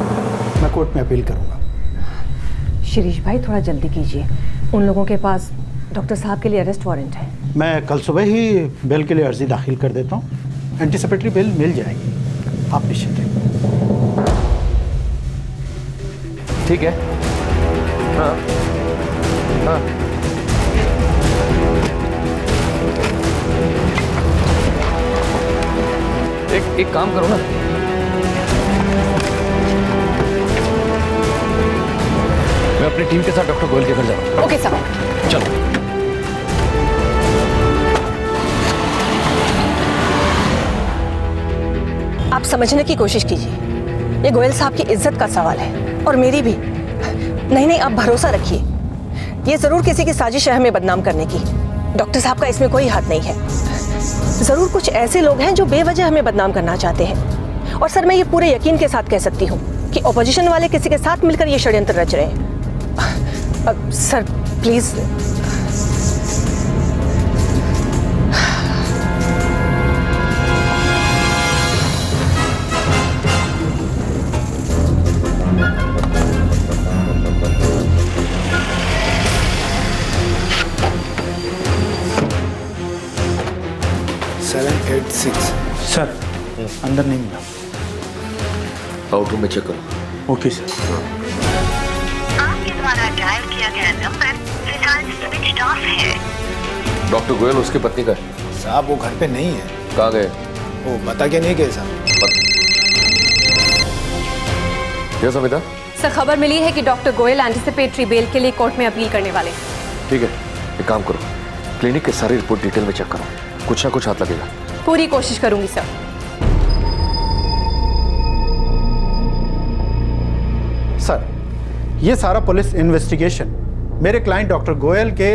मैं कोर्ट में अपील करूंगा। शिरीष भाई थोड़ा जल्दी कीजिए, उन लोगों के पास डॉक्टर साहब के लिए अरेस्ट वारंट है। मैं कल सुबह ही बेल के लिए अर्जी दाखिल कर देता हूँ। एंटीसिपेटरी बेल मिल जाएगी, आप निश्चिंत रहिए। ठीक है। हाँ हाँ, एक काम करो ना, मैं अपनी टीम के साथ डॉक्टर गोयल के घर जा रहा हूँ। Okay sir. चलो। आप समझने की कोशिश कीजिए, ये गोयल साहब की इज्जत का सवाल है और मेरी भी। नहीं, आप भरोसा रखिए, ये जरूर किसी की साजिश है हमें बदनाम करने की। डॉक्टर साहब का इसमें कोई हाथ नहीं है। जरूर कुछ ऐसे लोग हैं जो बेवजह हमें बदनाम करना चाहते हैं। और सर, मैं ये पूरे यकीन के साथ कह सकती हूँ कि ऑपोजिशन वाले किसी के साथ मिलकर ये षड्यंत्र रच रहे हैं। Sir please. सर, अंदर नहीं मिला। आउटरूम में चेक करो। Okay sir. आपके द्वारा डायल किया गया नंबर फिलहाल स्विच ऑफ है। डॉक्टर गोयल उसकी पत्नी का है? साहब वो घर पे नहीं है। कहाँ गए? वो बता के नहीं गए साहब। क्या समिता? सर, खबर मिली है कि डॉक्टर गोयल एंटिसिपेटरी बेल के लिए कोर्ट में अपील करने वाले हैं। ठीक है, एक काम करो, क्लिनिक के सारी रिपोर्ट डिटेल में चेक करो, कुछ ना कुछ हाथ लगेगा। पूरी कोशिश करूंगी सर। सर, ये सारा पुलिस इन्वेस्टिगेशन मेरे क्लाइंट डॉक्टर गोयल के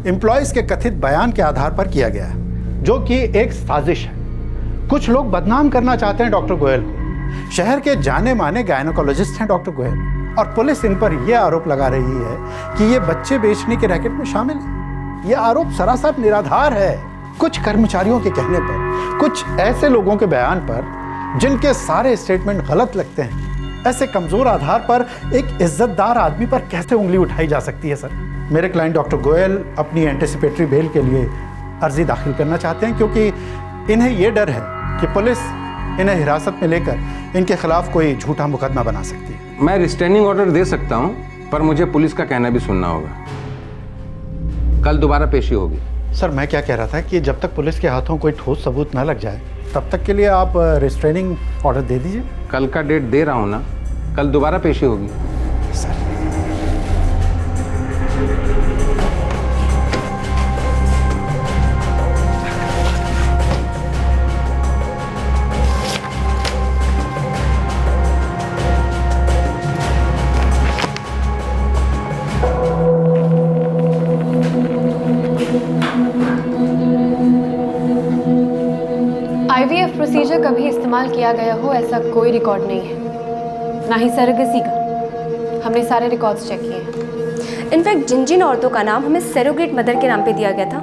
एम्प्लॉयज के कथित बयान के आधार पर किया गया है, जो कि एक साजिश है। कुछ लोग बदनाम करना चाहते हैं डॉक्टर गोयल को। शहर के जाने माने गायनोकोलॉजिस्ट हैं डॉक्टर गोयल, और पुलिस इन पर यह आरोप लगा रही है कि ये बच्चे बेचने के रैकेट में शामिल है। यह आरोप सरासर निराधार है। कुछ कर्मचारियों के कहने पर, कुछ ऐसे लोगों के बयान पर जिनके सारे स्टेटमेंट गलत लगते हैं, ऐसे कमजोर आधार पर एक इज्जतदार आदमी पर कैसे उंगली उठाई जा सकती है सर? मेरे क्लाइंट डॉक्टर गोयल अपनी एंटिसिपेटरी बेल के लिए अर्जी दाखिल करना चाहते हैं, क्योंकि इन्हें यह डर है कि पुलिस इन्हें हिरासत में लेकर इनके खिलाफ कोई झूठा मुकदमा बना सकती है। मैं रिस्ट्रेनिंग ऑर्डर दे सकता हूं, पर मुझे पुलिस का कहना भी सुनना होगा। कल दोबारा पेशी होगी। सर, मैं क्या कह रहा था कि जब तक पुलिस के हाथों कोई ठोस सबूत न लग जाए, तब तक के लिए आप रिस्ट्रेनिंग ऑर्डर दे दीजिए। कल का डेट दे रहा हूं ना, कल दोबारा पेशी होगी। सर, IVF प्रोसीजर कभी इस्तेमाल किया गया हो ऐसा कोई रिकॉर्ड नहीं है, ना ही सरोगेसी का। हमने सारे रिकॉर्ड्स चेक किए हैं। इनफैक्ट जिन जिन औरतों का नाम हमें सरोगेट मदर के नाम पे दिया गया था,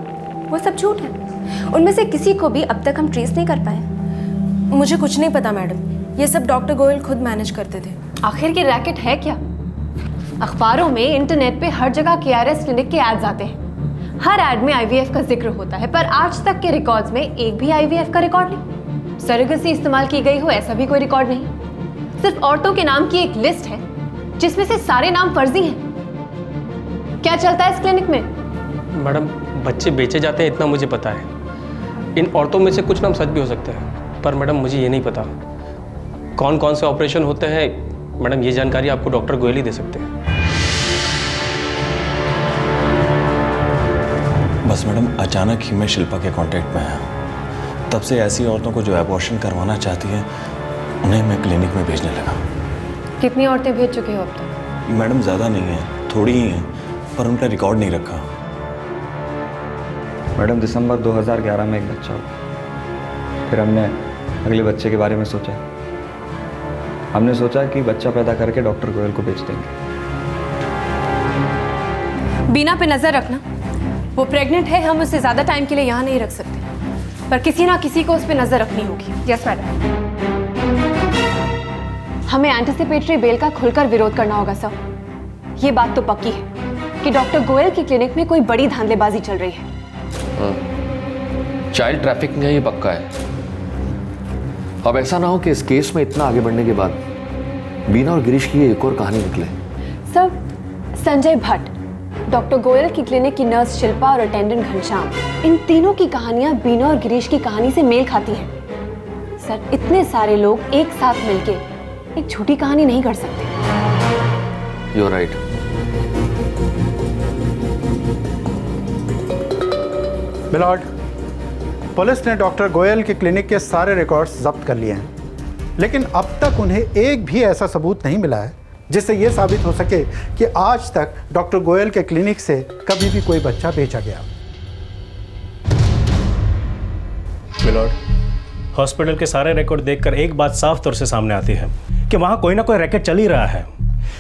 वो सब झूठ है। उनमें से किसी को भी अब तक हम ट्रेस नहीं कर पाए। मुझे कुछ नहीं पता मैडम, ये सब डॉक्टर गोयल खुद मैनेज करते थे। आखिर ये रैकेट है क्या? अखबारों में, इंटरनेट पे हर जगह KRS क्लिनिक के एड्स आते हैं। हर एड में IVF का जिक्र होता है, पर आज तक के रिकॉर्ड्स में एक भी IVF का रिकॉर्ड नहीं। सरोगेसी इस्तेमाल की गई हो ऐसा भी कोई रिकॉर्ड नहीं। सिर्फ औरतों के नाम की एक लिस्ट है जिसमें से सारे नाम फर्जी हैं। क्या चलता है इस क्लिनिक में? मैडम, बच्चे बेचे जाते हैं इतना मुझे पता है। इन औरतों में से कुछ नाम सच भी हो सकते हैं, पर मैडम मुझे ये नहीं पता कौन कौन से ऑपरेशन होते हैं। मैडम, ये जानकारी आपको डॉक्टर गोयल ही दे सकते हैं। बस मैडम, अचानक ही मैं शिल्पा के कांटेक्ट में आया। तब से ऐसी औरतों को जो एबॉर्शन करवाना चाहती हैं, उन्हें मैं क्लिनिक में भेजने लगा। कितनी औरतें भेज चुके हो अब तक? मैडम, ज़्यादा नहीं है, थोड़ी ही हैं, पर उनका रिकॉर्ड नहीं रखा। मैडम, दिसंबर 2011 में एक बच्चा हुआ। फिर हमने अगले बच्चे के बारे में सोचा। हमने सोचा कि बच्चा पैदा करके डॉक्टर गोयल को बेच देंगे। बीना पे नजर रखना। वो प्रेग्नेंट है, हम उसे ज्यादा टाइम के लिए यहाँ नहीं रख सकते, पर किसी ना किसी को उस पर नजर रखनी होगी। Yes madam. हमें एंटिसिपेटरी बेल का खुलकर विरोध करना होगा सर। ये बात तो पक्की है कि डॉक्टर गोयल की क्लिनिक में कोई बड़ी धांधलेबाजी चल रही है। चाइल्ड ट्रैफिकिंग है, ये पक्का है। अब ऐसा ना हो कि इस केस में इतना आगे बढ़ने के बाद बीना और गिरीश की एक और कहानी निकले। सर, संजय भट्ट, डॉक्टर गोयल की क्लिनिक की नर्स शिल्पा और अटेंडेंट घनश्याम, इन तीनों की कहानियां बीना और गिरीश की कहानी से मेल खाती हैं। सर, इतने सारे लोग एक साथ मिलके एक झूठी कहानी नहीं कर सकते। You are right. My lord, police ने डॉक्टर गोयल के क्लिनिक के सारे रिकॉर्ड्स जब्त कर लिए हैं, लेकिन अब तक उन्हें एक भी ऐसा सबूत नहीं मिला है जिससे यह साबित हो सके कि आज तक डॉक्टर गोयल के क्लिनिक से कभी भी कोई बच्चा बेचा गया। मिलॉर्ड, हॉस्पिटल के सारे रिकॉर्ड देखकर एक बात साफ तौर से सामने आती है कि वहां कोई ना कोई रैकेट चल ही रहा है।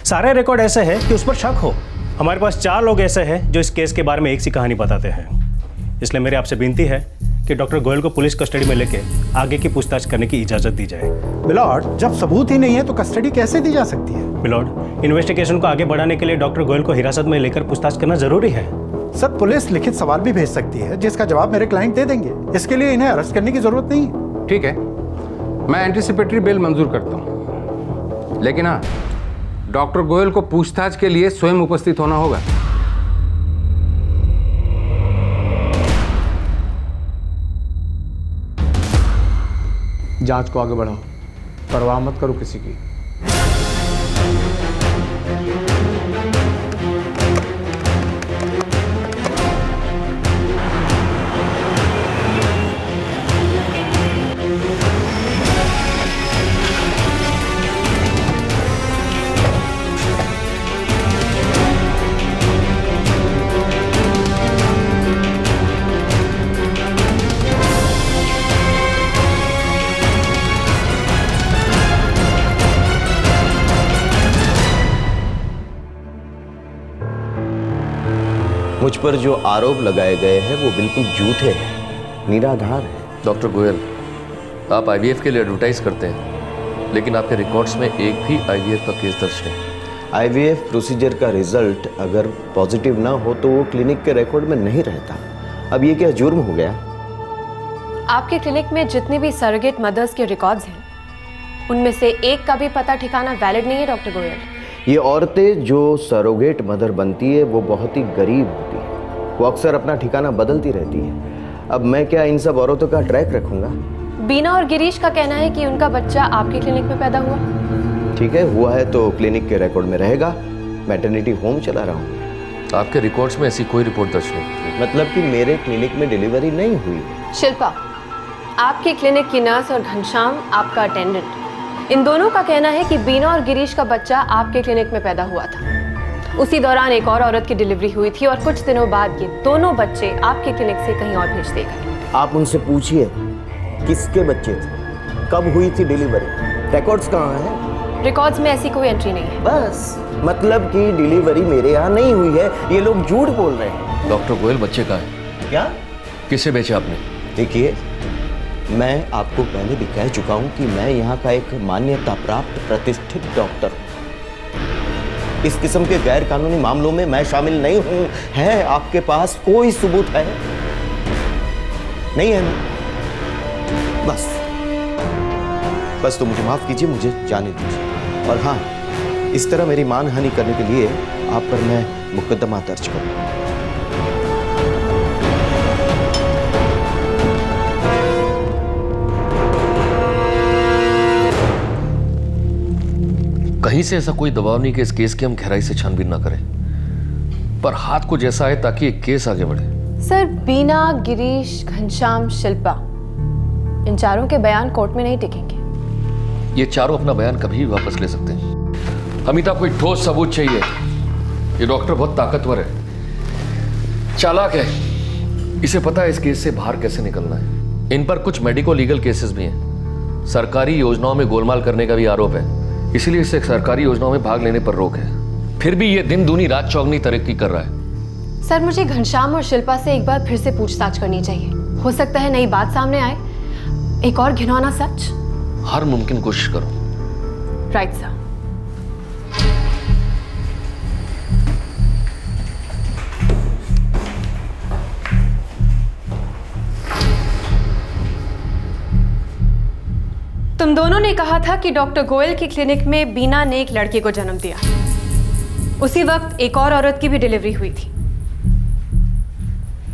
सारे रिकॉर्ड ऐसे हैं कि उस पर शक हो। हमारे पास 4 लोग ऐसे हैं जो इस केस के बारे में एक सी कहानी बताते हैं। इसलिए मेरी आपसे विनती है कि डॉक्टर गोयल को पुलिस कस्टडी में लेके आगे की पूछताछ करने की इजाजत दी जाए। मिलॉर्ड, जब सबूत ही नहीं है तो कस्टडी कैसे दी जा सकती है? मिलॉर्ड, इन्वेस्टिगेशन को आगे बढ़ाने के लिए डॉक्टर गोयल को हिरासत में लेकर पूछताछ करना जरूरी है। सर, पुलिस लिखित सवाल भी भेज सकती है जिसका जवाब मेरे क्लाइंट दे देंगे। इसके लिए इन्हें अरेस्ट करने की जरूरत नहीं। ठीक है, मैं एंटिसिपेटरी बेल मंजूर करता हूं, लेकिन हाँ, डॉक्टर गोयल को पूछताछ के लिए स्वयं उपस्थित होना होगा। जांच को आगे बढ़ाओ, परवाह मत करो किसी की। मुझ पर जो आरोप लगाए गए हैं वो बिल्कुल झूठे हैं, निराधार है। डॉक्टर गोयल, आप आईवीएफ के लिए एडवर्टाइज करते हैं, लेकिन आपके रिकॉर्ड्स में एक भी आईवीएफ का केस दर्ज नहीं। आईवीएफ प्रोसीजर का रिजल्ट अगर पॉजिटिव ना हो तो वो क्लिनिक के रिकॉर्ड में नहीं रहता। अब ये क्या जुर्म हो गया? आपके क्लिनिक में जितने भी सरोगेट मदर्स के रिकॉर्ड्स हैं, उनमें से एक का भी पता ठिकाना वैलिड नहीं है डॉक्टर गोयल। ये औरतें जो सरोगेट मदर बनती है वो बहुत ही गरीब होती है, वो अक्सर अपना ठिकाना बदलती रहती है। अब मैं क्या इन सब औरतों का ट्रैक रखूंगा? बीना और गिरीश का कहना है कि उनका बच्चा आपके क्लिनिक में पैदा हुआ। ठीक है, हुआ है तो क्लिनिक के रिकॉर्ड में रहेगा। मैटरनिटी होम चला रहा हूँ। आपके रिकॉर्ड्स में ऐसी कोई रिपोर्ट दर्ज नहीं। मतलब कि मेरे क्लिनिक में डिलीवरी नहीं हुई। शिल्पा, आपके क्लिनिक की नर्स और घनश्याम आपका अटेंडेंट, इन दोनों का कहना है कि बीना और गिरीश का बच्चा आपके क्लिनिक में पैदा हुआ था। उसी दौरान एक और औरत की डिलीवरी हुई थी और कुछ दिनों बाद ये दोनों बच्चे आपके क्लिनिक से कहीं और भेज दिए गए। आप उनसे पूछिए किसके बच्चे थे, कब हुई थी डिलीवरी, रिकॉर्ड्स कहाँ हैं? रिकॉर्ड्स में ऐसी कोई एंट्री नहीं है। बस मतलब कि डिलीवरी मेरे यहाँ नहीं हुई है, ये लोग झूठ बोल रहे हैं। डॉक्टर गोयल, बच्चे कहाँ हैं? क्या? किसे बेचा आपने? देखिए, मैं आपको पहले भी कह चुका हूं कि मैं यहाँ का एक मान्यता प्राप्त प्रतिष्ठित डॉक्टर हूं। इस किस्म के गैर कानूनी मामलों में मैं शामिल नहीं हूं। है आपके पास कोई सबूत है? नहीं है ना? बस तो मुझे माफ कीजिए, मुझे जाने दीजिए। और हाँ, इस तरह मेरी मानहानि करने के लिए आप पर मैं मुकदमा दर्ज करूंगा। कहीं से ऐसा कोई दबाव नहीं कि इस केस की हम गहराई से छानबीन ना करें, पर हाथ को जैसा है ताकि एक केस आगे बढ़े। सर, बीना, गिरीश, घनश्याम, शिल्पा, इन चारों के बयान कोर्ट में नहीं टिकेंगे। ये चारों अपना बयान कभी भी वापस ले सकते हैं। अमिता, कोई ठोस सबूत चाहिए। ये डॉक्टर बहुत ताकतवर है, चालाक है, इसे पता है इस केस से बाहर कैसे निकलना है। इन पर कुछ मेडिको लीगल केसेस भी हैं। सरकारी योजनाओं में गोलमाल करने का भी आरोप है, इसीलिए इसे सरकारी योजनाओं में भाग लेने पर रोक है। फिर भी ये दिन दूनी रात चौगनी तरक्की कर रहा है। सर, मुझे घनश्याम और शिल्पा से एक बार फिर से पूछताछ करनी चाहिए। हो सकता है नई बात सामने आए, एक और घिनौना सच। हर मुमकिन कोशिश करो। Right sir. तुम दोनों ने कहा था कि डॉक्टर गोयल की क्लिनिक में बीना ने एक लड़के को जन्म दिया। उसी वक्त एक और औरत की भी डिलीवरी हुई थी।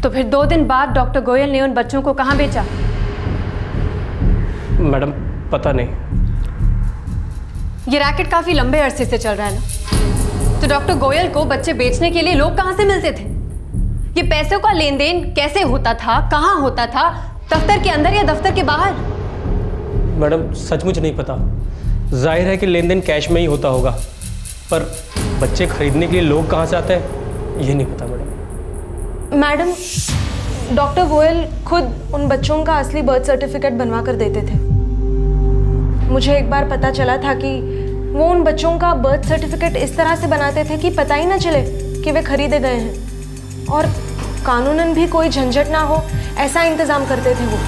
तो फिर 2 दिन बाद डॉक्टर गोयल ने उन बच्चों को कहां बेचा? मैडम, पता नहीं। ये रैकेट काफी लंबे अरसे से चल रहा है ना, तो डॉक्टर गोयल को बच्चे बेचने के लिए लोग कहां से मिलते थे? ये पैसों का लेन देन कैसे होता था, कहां होता था, दफ्तर के अंदर या दफ्तर के बाहर? मैडम, सचमुच नहीं पता। जाहिर है कि लेन देन कैश में ही होता होगा, पर बच्चे खरीदने के लिए लोग कहाँ से आते हैं ये नहीं पता मैडम। मैडम, डॉक्टर गोयल खुद उन बच्चों का असली बर्थ सर्टिफिकेट बनवा कर देते थे। मुझे एक बार पता चला था कि वो उन बच्चों का बर्थ सर्टिफिकेट इस तरह से बनाते थे कि पता ही ना चले कि वे खरीदे गए हैं, और कानूनन भी कोई झंझट ना हो ऐसा इंतजाम करते थे वो।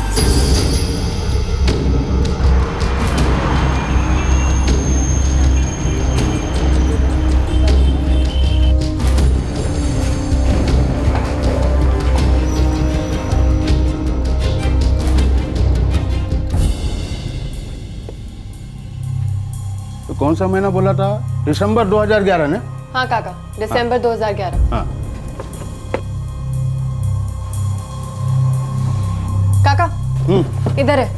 कौन सा महीना बोला था? दिसंबर 2011 ने? हाँ काका, दिसंबर 2011। हाँ। काका, इधर है।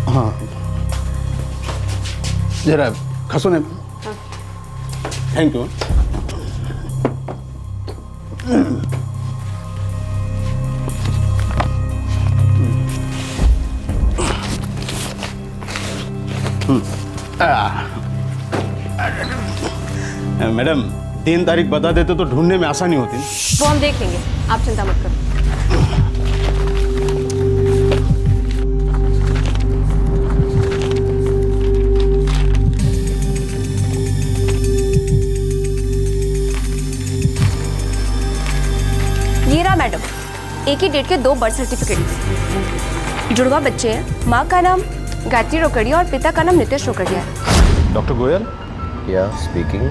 हाँ, जरा खसो ने। Thank you. मैडम, 3 तारीख बता देते तो ढूंढने में आसानी होती। वो हम देख लेंगे, आप चिंता मत करो। मल्होत्रा मैडम, एक ही डेट के 2 बर्थ सर्टिफिकेट, जुड़वा बच्चे हैं। माँ का नाम गायत्री रोकड़िया और पिता का नाम नितेश रोकड़िया है। डॉक्टर गोयल? या स्पीकिंग।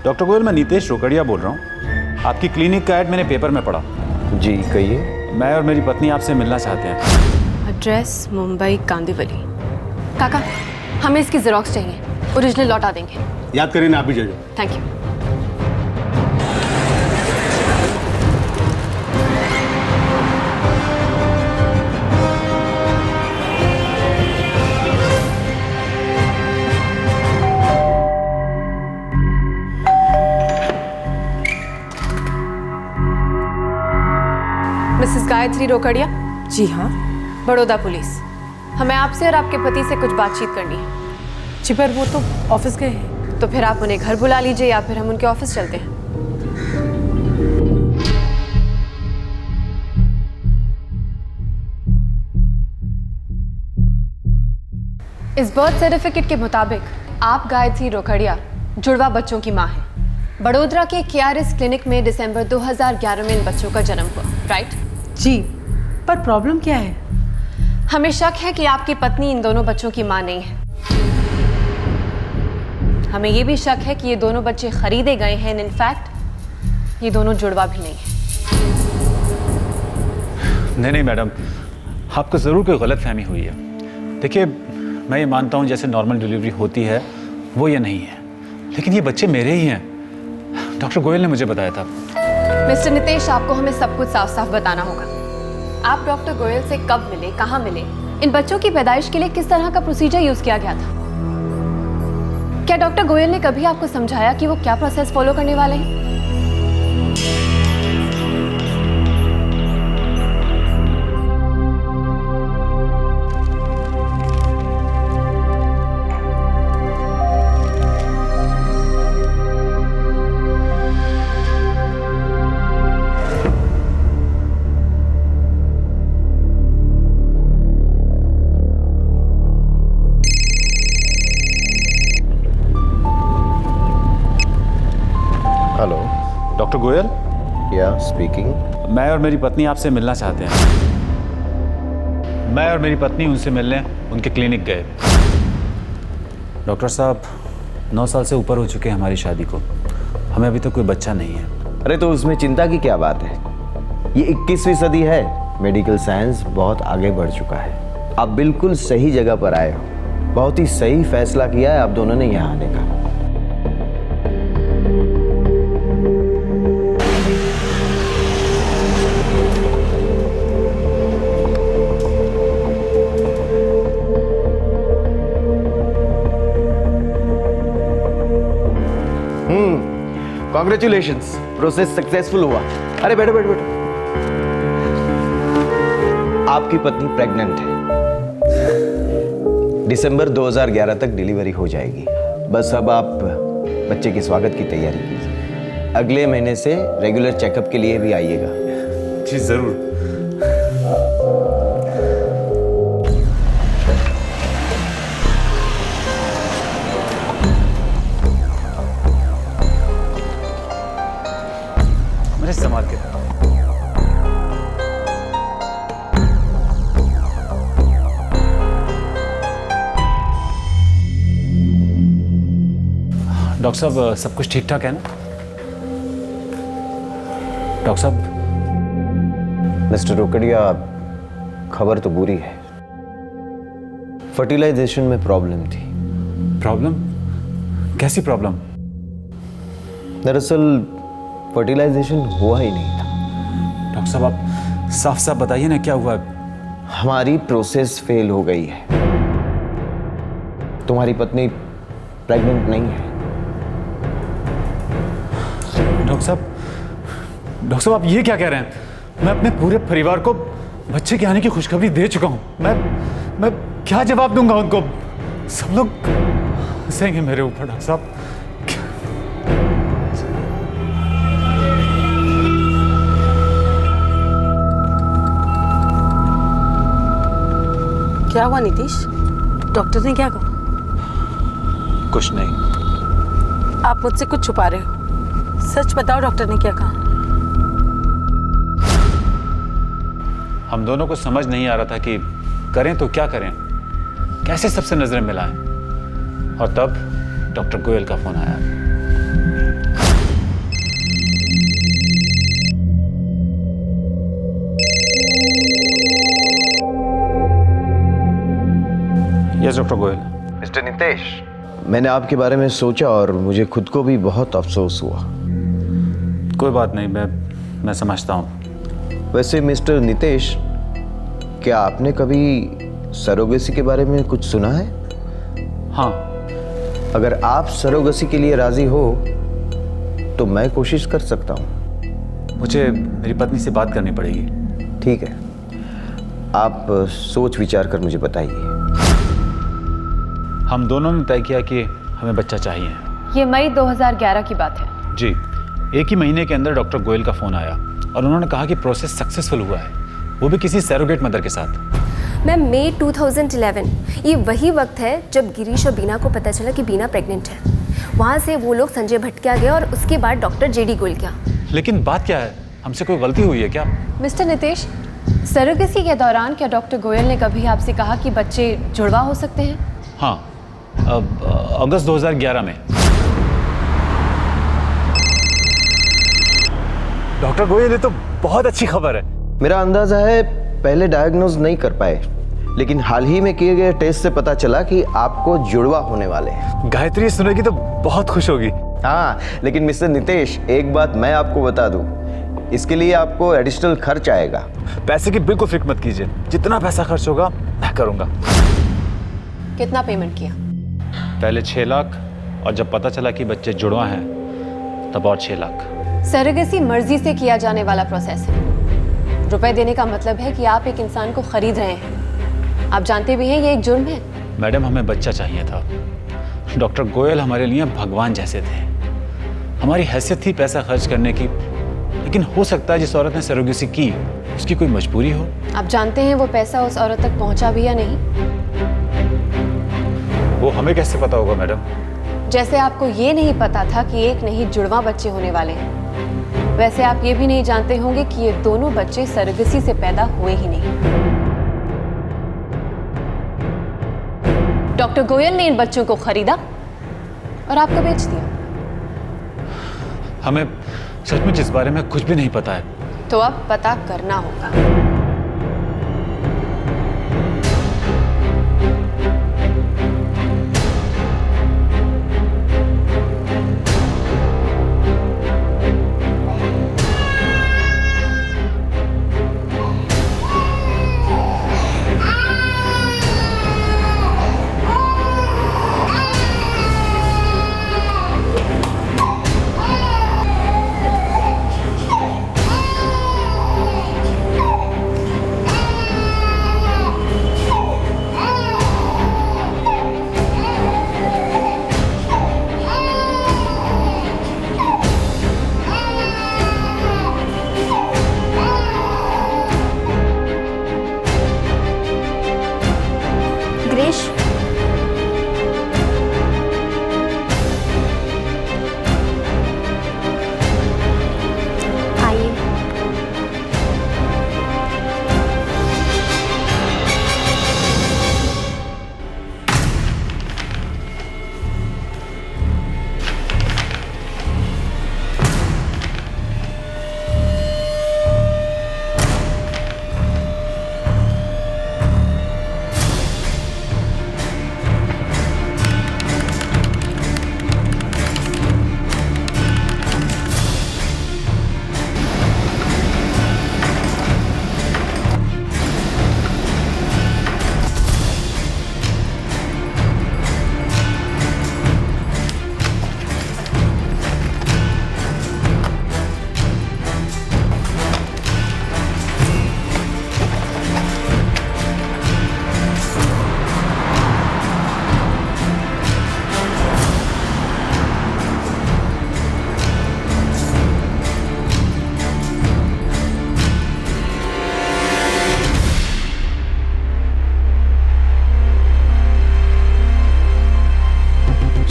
डॉक्टर गोयल, मैं नितेश रोकड़िया बोल रहा हूँ। आपकी क्लिनिक का ऐड मैंने पेपर में पढ़ा। जी कहिए। मैं और मेरी पत्नी आपसे मिलना चाहते हैं। एड्रेस मुंबई कांदिवली। काका, हमें इसकी जेरोक्स चाहिए, ओरिजिनल लौटा देंगे। याद करें ना, आप भी जाइए। Thank you. Mrs Gayatri Rokadia? जी हाँ। बड़ौदा पुलिस। हमें आपसे और आपके पति से कुछ बातचीत करनी है। जी पर वो तो ऑफिस गए हैं। तो फिर आप उन्हें घर बुला लीजिए या फिर हम उनके ऑफिस चलते हैं। इस बर्थ सर्टिफिकेट के मुताबिक आप गायत्री रोकड़िया जुड़वा बच्चों की मां हैं। बड़ोदरा के केआरएस क्लिनिक में दिसंबर 2011 में इन बच्चों का जन्म हुआ, राइट? जी, पर प्रॉब्लम क्या है? हमें शक है कि आपकी पत्नी इन दोनों बच्चों की मां नहीं है। हमें यह भी शक है कि ये दोनों बच्चे खरीदे गए हैं। इनफैक्ट ये दोनों जुड़वा भी नहीं है। नहीं मैडम, आपको ज़रूर कोई गलतफहमी हुई है। देखिए, मैं ये मानता हूँ जैसे नॉर्मल डिलीवरी होती है वो ये नहीं है, लेकिन ये बच्चे मेरे ही हैं। डॉक्टर गोयल ने मुझे बताया था। मिस्टर नितेश, आपको हमें सब कुछ साफ साफ बताना होगा। आप डॉक्टर गोयल से कब मिले, कहाँ मिले, इन बच्चों की पैदाइश के लिए किस तरह का प्रोसीजर यूज किया गया था? क्या डॉक्टर गोयल ने कभी आपको समझाया कि वो क्या प्रोसेस फॉलो करने वाले हैं? डॉक्टर गोयल? या स्पीकिंग। मैं और मेरी पत्नी आपसे मिलना चाहते हैं। मैं और मेरी पत्नी उनसे मिलने उनके क्लिनिक गए। डॉक्टर साहब, 9 साल से ऊपर हो चुके हैं हमारी शादी को। हमें अभी तक कोई बच्चा नहीं है। अरे तो उसमें चिंता की क्या बात है? ये 21वीं सदी है, मेडिकल साइंस बहुत आगे बढ़ चुका है। आप बिल्कुल सही जगह पर आए हो। बहुत ही सही फैसला किया है आप दोनों ने यहाँ आने का। कॉन्ग्रेचुलेशंस, प्रोसेस सक्सेसफुल हुआ। अरे बैठो बैठो बैठो। आपकी पत्नी प्रेग्नेंट है। दिसंबर 2011 तक डिलीवरी हो जाएगी। बस अब आप बच्चे के स्वागत की तैयारी कीजिए। अगले महीने से रेगुलर चेकअप के लिए भी आइएगा। जी जरूर। मुझे संभाल के। डॉक्टर साहब, सब कुछ ठीक ठाक है ना? डॉक्टर साहब। मिस्टर रोकड़िया, खबर तो बुरी है। फर्टिलाइजेशन में प्रॉब्लम थी। प्रॉब्लम? कैसी प्रॉब्लम? दरअसल फर्टिलाइजेशन हुआ ही नहीं था। डॉक्टर साहब, आप साफ साफ बताइए ना, क्या हुआ? हमारी प्रोसेस फेल हो गई है। तुम्हारी पत्नी प्रेग्नेंट नहीं है। डॉक्टर साहब, आप ये क्या कह रहे हैं? मैं अपने पूरे परिवार को बच्चे के आने की खुशखबरी दे चुका हूं। मैं क्या जवाब दूंगा उनको? सब लोग हंसेंगे मेरे ऊपर। डॉक्टर साहब, क्या हुआ नीतीश? डॉक्टर ने क्या कहा? कुछ नहीं। आप मुझसे कुछ छुपा रहे हो। सच बताओ, डॉक्टर ने क्या कहा? हम दोनों को समझ नहीं आ रहा था कि करें तो क्या करें, कैसे सबसे नजरें मिलाएं। और तब डॉक्टर गोयल का फोन आया। Yes doctor Goyal. Mister Nitesh, मैंने आपके बारे में सोचा और मुझे खुद को भी बहुत अफसोस हुआ। कोई बात नहीं, मैं समझता हूँ। वैसे मिस्टर नितेश, क्या आपने कभी सरोगेसी के बारे में कुछ सुना है? हाँ। अगर आप सरोगेसी के लिए राजी हो तो मैं कोशिश कर सकता हूँ। मुझे मेरी पत्नी से बात करनी पड़ेगी। ठीक है, आप सोच विचार कर मुझे बताइए। हम दोनों ने तय किया कि हमें बच्चा चाहिए। ये मई 2011 की बात है। जी, एक ही महीने के अंदर डॉक्टर गोयल का फोन आया और उन्होंने कहा कि प्रोसेस सक्सेसफुल हुआ है, वो भी किसी सरोगेट मदर के साथ। मैम, मई 2011 ये वही वक्त है जब गिरीश और बीना को पता चला कि बीना प्रेग्नेंट है। वहाँ से वो लोग संजय भटकिया गए और उसके बाद डॉक्टर जेडी गोयल गया। लेकिन बात क्या है, हमसे कोई गलती हुई है क्या? मिस्टर नितेश, सरोगेसी के दौरान क्या डॉक्टर गोयल ने कभी आपसे कहा कि बच्चे जुड़वा हो सकते हैं? हाँ, अगस्त 2011 में। डॉक्टर गोयल, ये तो बहुत अच्छी खबर है। मेरा अंदाजा है पहले डायग्नोज नहीं कर पाए, लेकिन हाल ही में किए गए टेस्ट से पता चला कि आपको जुड़वा होने वाले हैं। गायत्री सुनेगी तो बहुत खुश होगी। हाँ, लेकिन मिस्टर नितेश, एक बात मैं आपको बता दूं, इसके लिए आपको एडिशनल खर्च आएगा। पैसे की बिल्कुल फिक्र मत कीजिए, जितना पैसा खर्च होगा मैं करूंगा। कितना पेमेंट किया? पहले 6 लाख और जब पता चला कि बच्चे जुड़वा हैं तब और 6 लाख। सरोगेसी मर्जी से किया जाने वाला प्रोसेस है। रुपए देने का मतलब है कि आप एक इंसान को खरीद रहे हैं। आप जानते भी हैं ये एक जुर्म है। मैडम, हमें बच्चा चाहिए था। डॉक्टर गोयल हमारे लिए भगवान जैसे थे। हमारी हैसियत थी पैसा खर्च करने की, लेकिन हो सकता है जिस औरत ने सरोगेसी की उसकी कोई मजबूरी हो। आप जानते हैं वो पैसा उस औरत तक पहुंचा भी या नहीं? वो हमें कैसे पता होगा मैडम? जैसे आपको ये नहीं पता था कि एक नहीं जुड़वा बच्चे होने वाले हैं, वैसे आप ये भी नहीं जानते होंगे कि ये दोनों बच्चे सरोगेसी से पैदा हुए ही नहीं। डॉक्टर गोयल ने इन बच्चों को खरीदा और आपको बेच दिया। हमें सचमुच इस बारे में कुछ भी नहीं पता है। तो अब पता करना होगा।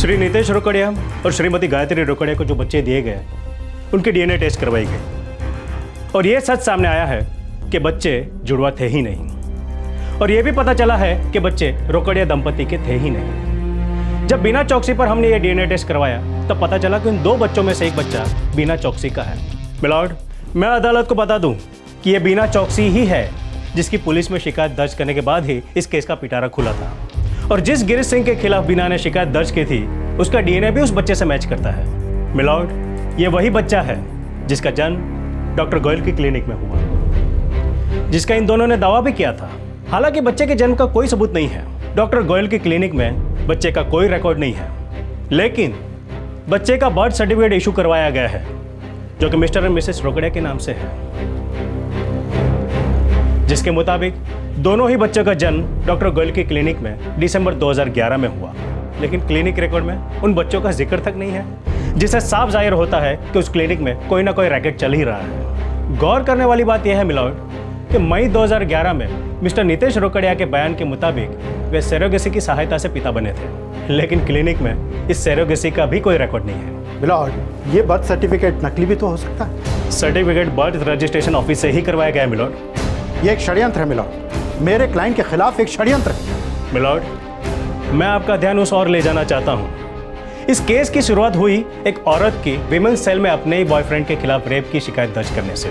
श्री नितेश रोकड़िया और श्रीमती गायत्री रोकड़िया को जो बच्चे दिए गए उनकी डीएनए टेस्ट करवाई गई और ये सच सामने आया है कि बच्चे जुड़वा थे ही नहीं, और यह भी पता चला है कि बच्चे रोकड़िया दंपति के थे ही नहीं। जब बिना चौकसी पर हमने ये डीएनए टेस्ट करवाया तब पता चला कि उन 2 बच्चों में से एक बच्चा बिना चौकसी का है। मिलॉर्ड, मैं अदालत को बता दूं कि यह बिना चौकसी ही है जिसकी पुलिस में शिकायत दर्ज करने के बाद ही इस केस का पिटारा खुला था, और जिस गिरीश सिंह के खिलाफ बीना ने शिकायत दर्ज की थी उसका डीएनए भी उस बच्चे से मैच करता है। मिलॉर्ड, ये वही बच्चा है जिसका जन्म डॉक्टर गोयल की क्लिनिक में हुआ, जिसका इन दोनों ने दावा भी किया था। हालांकि बच्चे के जन्म का कोई सबूत नहीं है, डॉक्टर गोयल की क्लिनिक में बच्चे का कोई रिकॉर्ड नहीं है, लेकिन बच्चे का बर्थ सर्टिफिकेट इशू करवाया गया है जो कि मिस्टर एंड मिसेस रोकड़िया के नाम से है, जिसके मुताबिक दोनों ही बच्चों का जन्म डॉक्टर गोयल की क्लिनिक में दिसंबर 2011 में हुआ, लेकिन क्लिनिक रिकॉर्ड में उन बच्चों का जिक्र तक नहीं है, जिससे साफ जाहिर होता है कि उस क्लिनिक में कोई ना कोई रैकेट चल ही रहा है। गौर करने वाली बात यह है मिलॉर्ड कि मई 2011 में मिस्टर नितेश रोकड़िया के बयान के मुताबिक वे सेरोगेसी की सहायता से पिता बने थे, लेकिन क्लिनिक में इस सेरोगेसी का भी कोई रिकॉर्ड नहीं है। मिलॉर्ड, ये बर्थ सर्टिफिकेट नकली भी तो हो सकता है। सर्टिफिकेट बर्थ रजिस्ट्रेशन ऑफिस से ही करवाया गया है मिलॉर्ड। ये एक षड्यंत्र है मिलॉर्ड, मेरे क्लाइंट के खिलाफ एक षड्यंत्र है। मिलॉर्ड, मैं आपका ध्यान उस ओर ले जाना चाहता हूँ। इस केस की शुरुआत हुई एक औरत की विमेंस सेल में अपने ही बॉयफ्रेंड के खिलाफ रेप की शिकायत दर्ज करने से।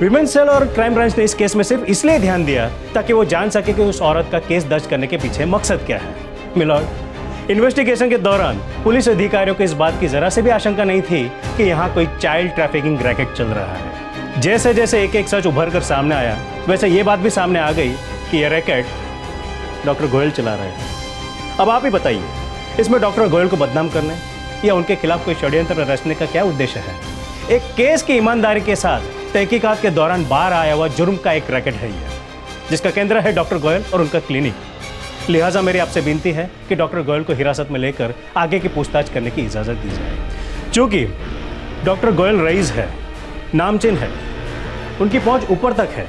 विमेंस सेल और क्राइम ब्रांच ने इस केस में सिर्फ इसलिए ध्यान दिया ताकि वो जान सके कि उस औरत का केस दर्ज करने के पीछे मकसद क्या है। मिलॉर्ड, इन्वेस्टिगेशन के दौरान पुलिस अधिकारियों को इस बात की जरा से भी आशंका नहीं थी कि यहाँ कोई चाइल्ड ट्रैफिकिंग रैकेट चल रहा है। जैसे जैसे एक एक सच उभर कर सामने आया, वैसे ये बात भी सामने आ गई कि यह रैकेट डॉक्टर गोयल चला रहे हैं। अब आप ही बताइए, इसमें डॉक्टर गोयल को बदनाम करने या उनके खिलाफ कोई षड्यंत्र रचने का क्या उद्देश्य है? एक केस की ईमानदारी के साथ तहकीकात के दौरान बाहर आया हुआ जुर्म का एक रैकेट है ये, जिसका केंद्र है डॉक्टर गोयल और उनका क्लिनिक। लिहाजा मेरी आपसे विनती है कि डॉक्टर गोयल को हिरासत में लेकर आगे की पूछताछ करने की इजाज़त दी जाए। चूँकि डॉक्टर गोयल रईस है, नामचीन है, उनकी पहुँच ऊपर तक है,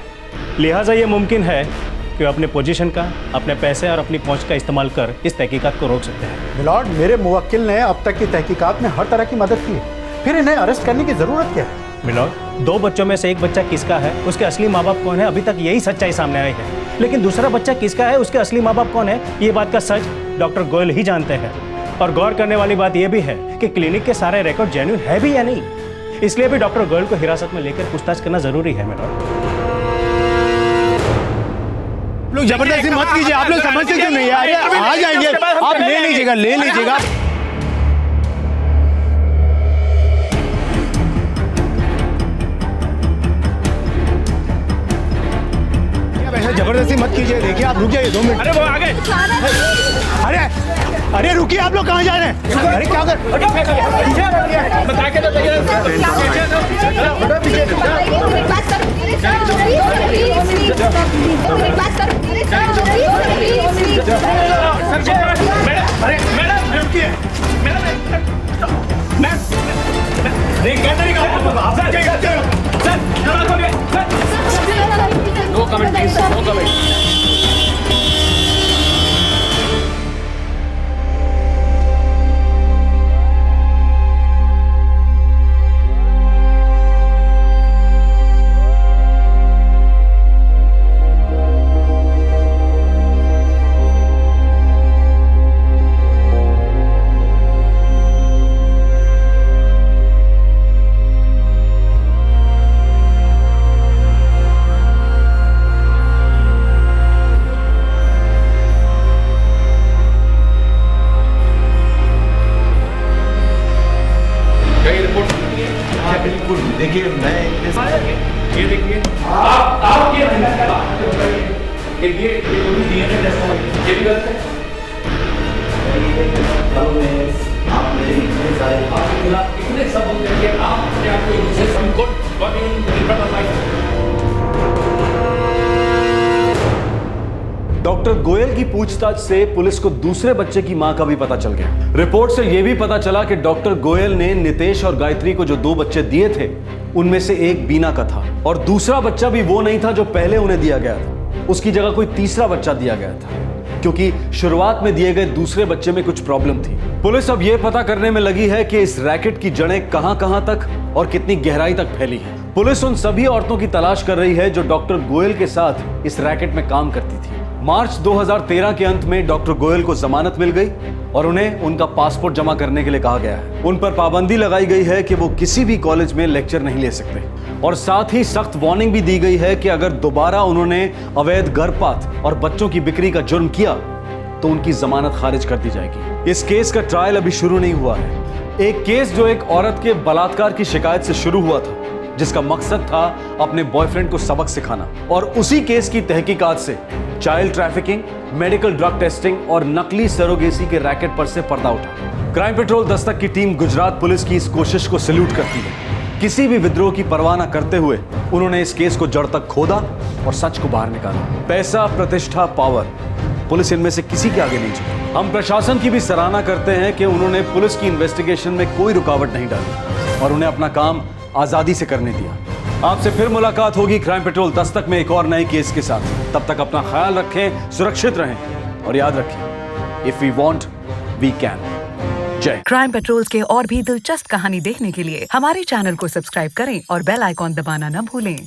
लिहाजा ये मुमकिन है कि वे अपने पोजीशन का, अपने पैसे और अपनी पहुँच का इस्तेमाल कर इस तहकीकात को रोक सकते हैं। मिलॉर्ड, मेरे मुवक्किल ने अब तक की तहकीकात में हर तरह की मदद की है, फिर इन्हें अरेस्ट करने की ज़रूरत क्या है? मिलॉर्ड, 2 बच्चों में से एक बच्चा किसका है, उसके असली माँ बाप कौन है, अभी तक यही सच्चाई सामने आई है। लेकिन दूसरा बच्चा किसका है, उसके असली माँ बाप कौन है, ये बात का सच डॉक्टर गोयल ही जानते हैं। और गौर करने वाली बात यह भी है कि क्लिनिक के सारे रिकॉर्ड जेन्युइन है भी या नहीं, इसलिए भी डॉक्टर गोयल को हिरासत में लेकर पूछताछ करना जरूरी है। मिलॉर्ड, लोग जबरदस्ती मत कीजिए, आप लोग समझते क्यों नहीं? अरे आ जाएंगे, आप ले लीजिएगा, ले लीजिएगा। जबरदस्ती मत कीजिए, देखिए आप रुक जाइए 2 मिनट। अरे वो आगे। अरे रुकिए, आप लोग कहाँ जा रहे हैं? अरे क्या कर? बता के तो अरे मैडम रुकिए, no comment please, no comment. देखिए मैं ये देखिए आप ये डीएनए टेस्ट ये भी गलत है। आपने इतने सबूत देंगे आप अपने आप को इनसे डॉक्टर गोयल की पूछताछ से पुलिस को दूसरे बच्चे की मां का भी पता चल गया। रिपोर्ट से यह भी पता चला कि डॉक्टर गोयल ने नितेश और गायत्री को जो 2 बच्चे दिए थे उनमें से एक बीना का था और दूसरा बच्चा भी वो नहीं था जो पहले उन्हें दिया गया था। उसकी जगह कोई तीसरा बच्चा दिया गया था क्योंकि शुरुआत में दिए गए दूसरे बच्चे में कुछ प्रॉब्लम थी। पुलिस अब यह पता करने में लगी है कि इस रैकेट की जड़ें कहां-कहां तक और कितनी गहराई तक फैली है। पुलिस उन सभी औरतों की तलाश कर रही है जो डॉक्टर गोयल के साथ इस रैकेट में काम करती थी। मार्च 2013 के अंत में डॉक्टर गोयल को जमानत मिल गई और उन्हें उनका पासपोर्ट जमा करने के लिए कहा गया है। उन पर पाबंदी लगाई गई है कि वो किसी भी कॉलेज में लेक्चर नहीं ले सकते और साथ ही सख्त वार्निंग भी दी गई है कि अगर दोबारा उन्होंने अवैध गर्भपात और बच्चों की बिक्री का जुर्म किया तो उनकी जमानत खारिज कर दी जाएगी। इस केस का ट्रायल अभी शुरू नहीं हुआ है। एक केस जो एक औरत के बलात्कार की शिकायत से शुरू हुआ था, जिसका मकसद था अपने बॉयफ्रेंड को सबक सिखाना, और उसी केस की तहकीकात से child trafficking, medical drug testing और नकली सरोगेसी के रैकेट पर से पर्दा उठा। क्राइम पेट्रोल दस्तक की टीम गुजरात पुलिस की इस कोशिश को सैल्यूट करती है। किसी भी विद्रोह की परवाह न करते हुए उन्होंने इस केस को जड़ तक खोदा और सच को बाहर निकाला। पैसा, प्रतिष्ठा, पावर, पुलिस इनमें से किसी के आगे नहीं झुकी। हम प्रशासन की भी सराहना करते हैं कि उन्होंने पुलिस की इन्वेस्टिगेशन में कोई रुकावट नहीं डाली और उन्हें अपना काम आजादी से करने दिया। आपसे फिर मुलाकात होगी क्राइम पेट्रोल दस्तक में एक और नए केस के साथ। तब तक अपना ख्याल रखें, सुरक्षित रहें और याद रखें, if we want we can. जय। क्राइम पेट्रोल के और भी दिलचस्प कहानी देखने के लिए हमारे चैनल को सब्सक्राइब करें और बेल आइकॉन दबाना न भूलें।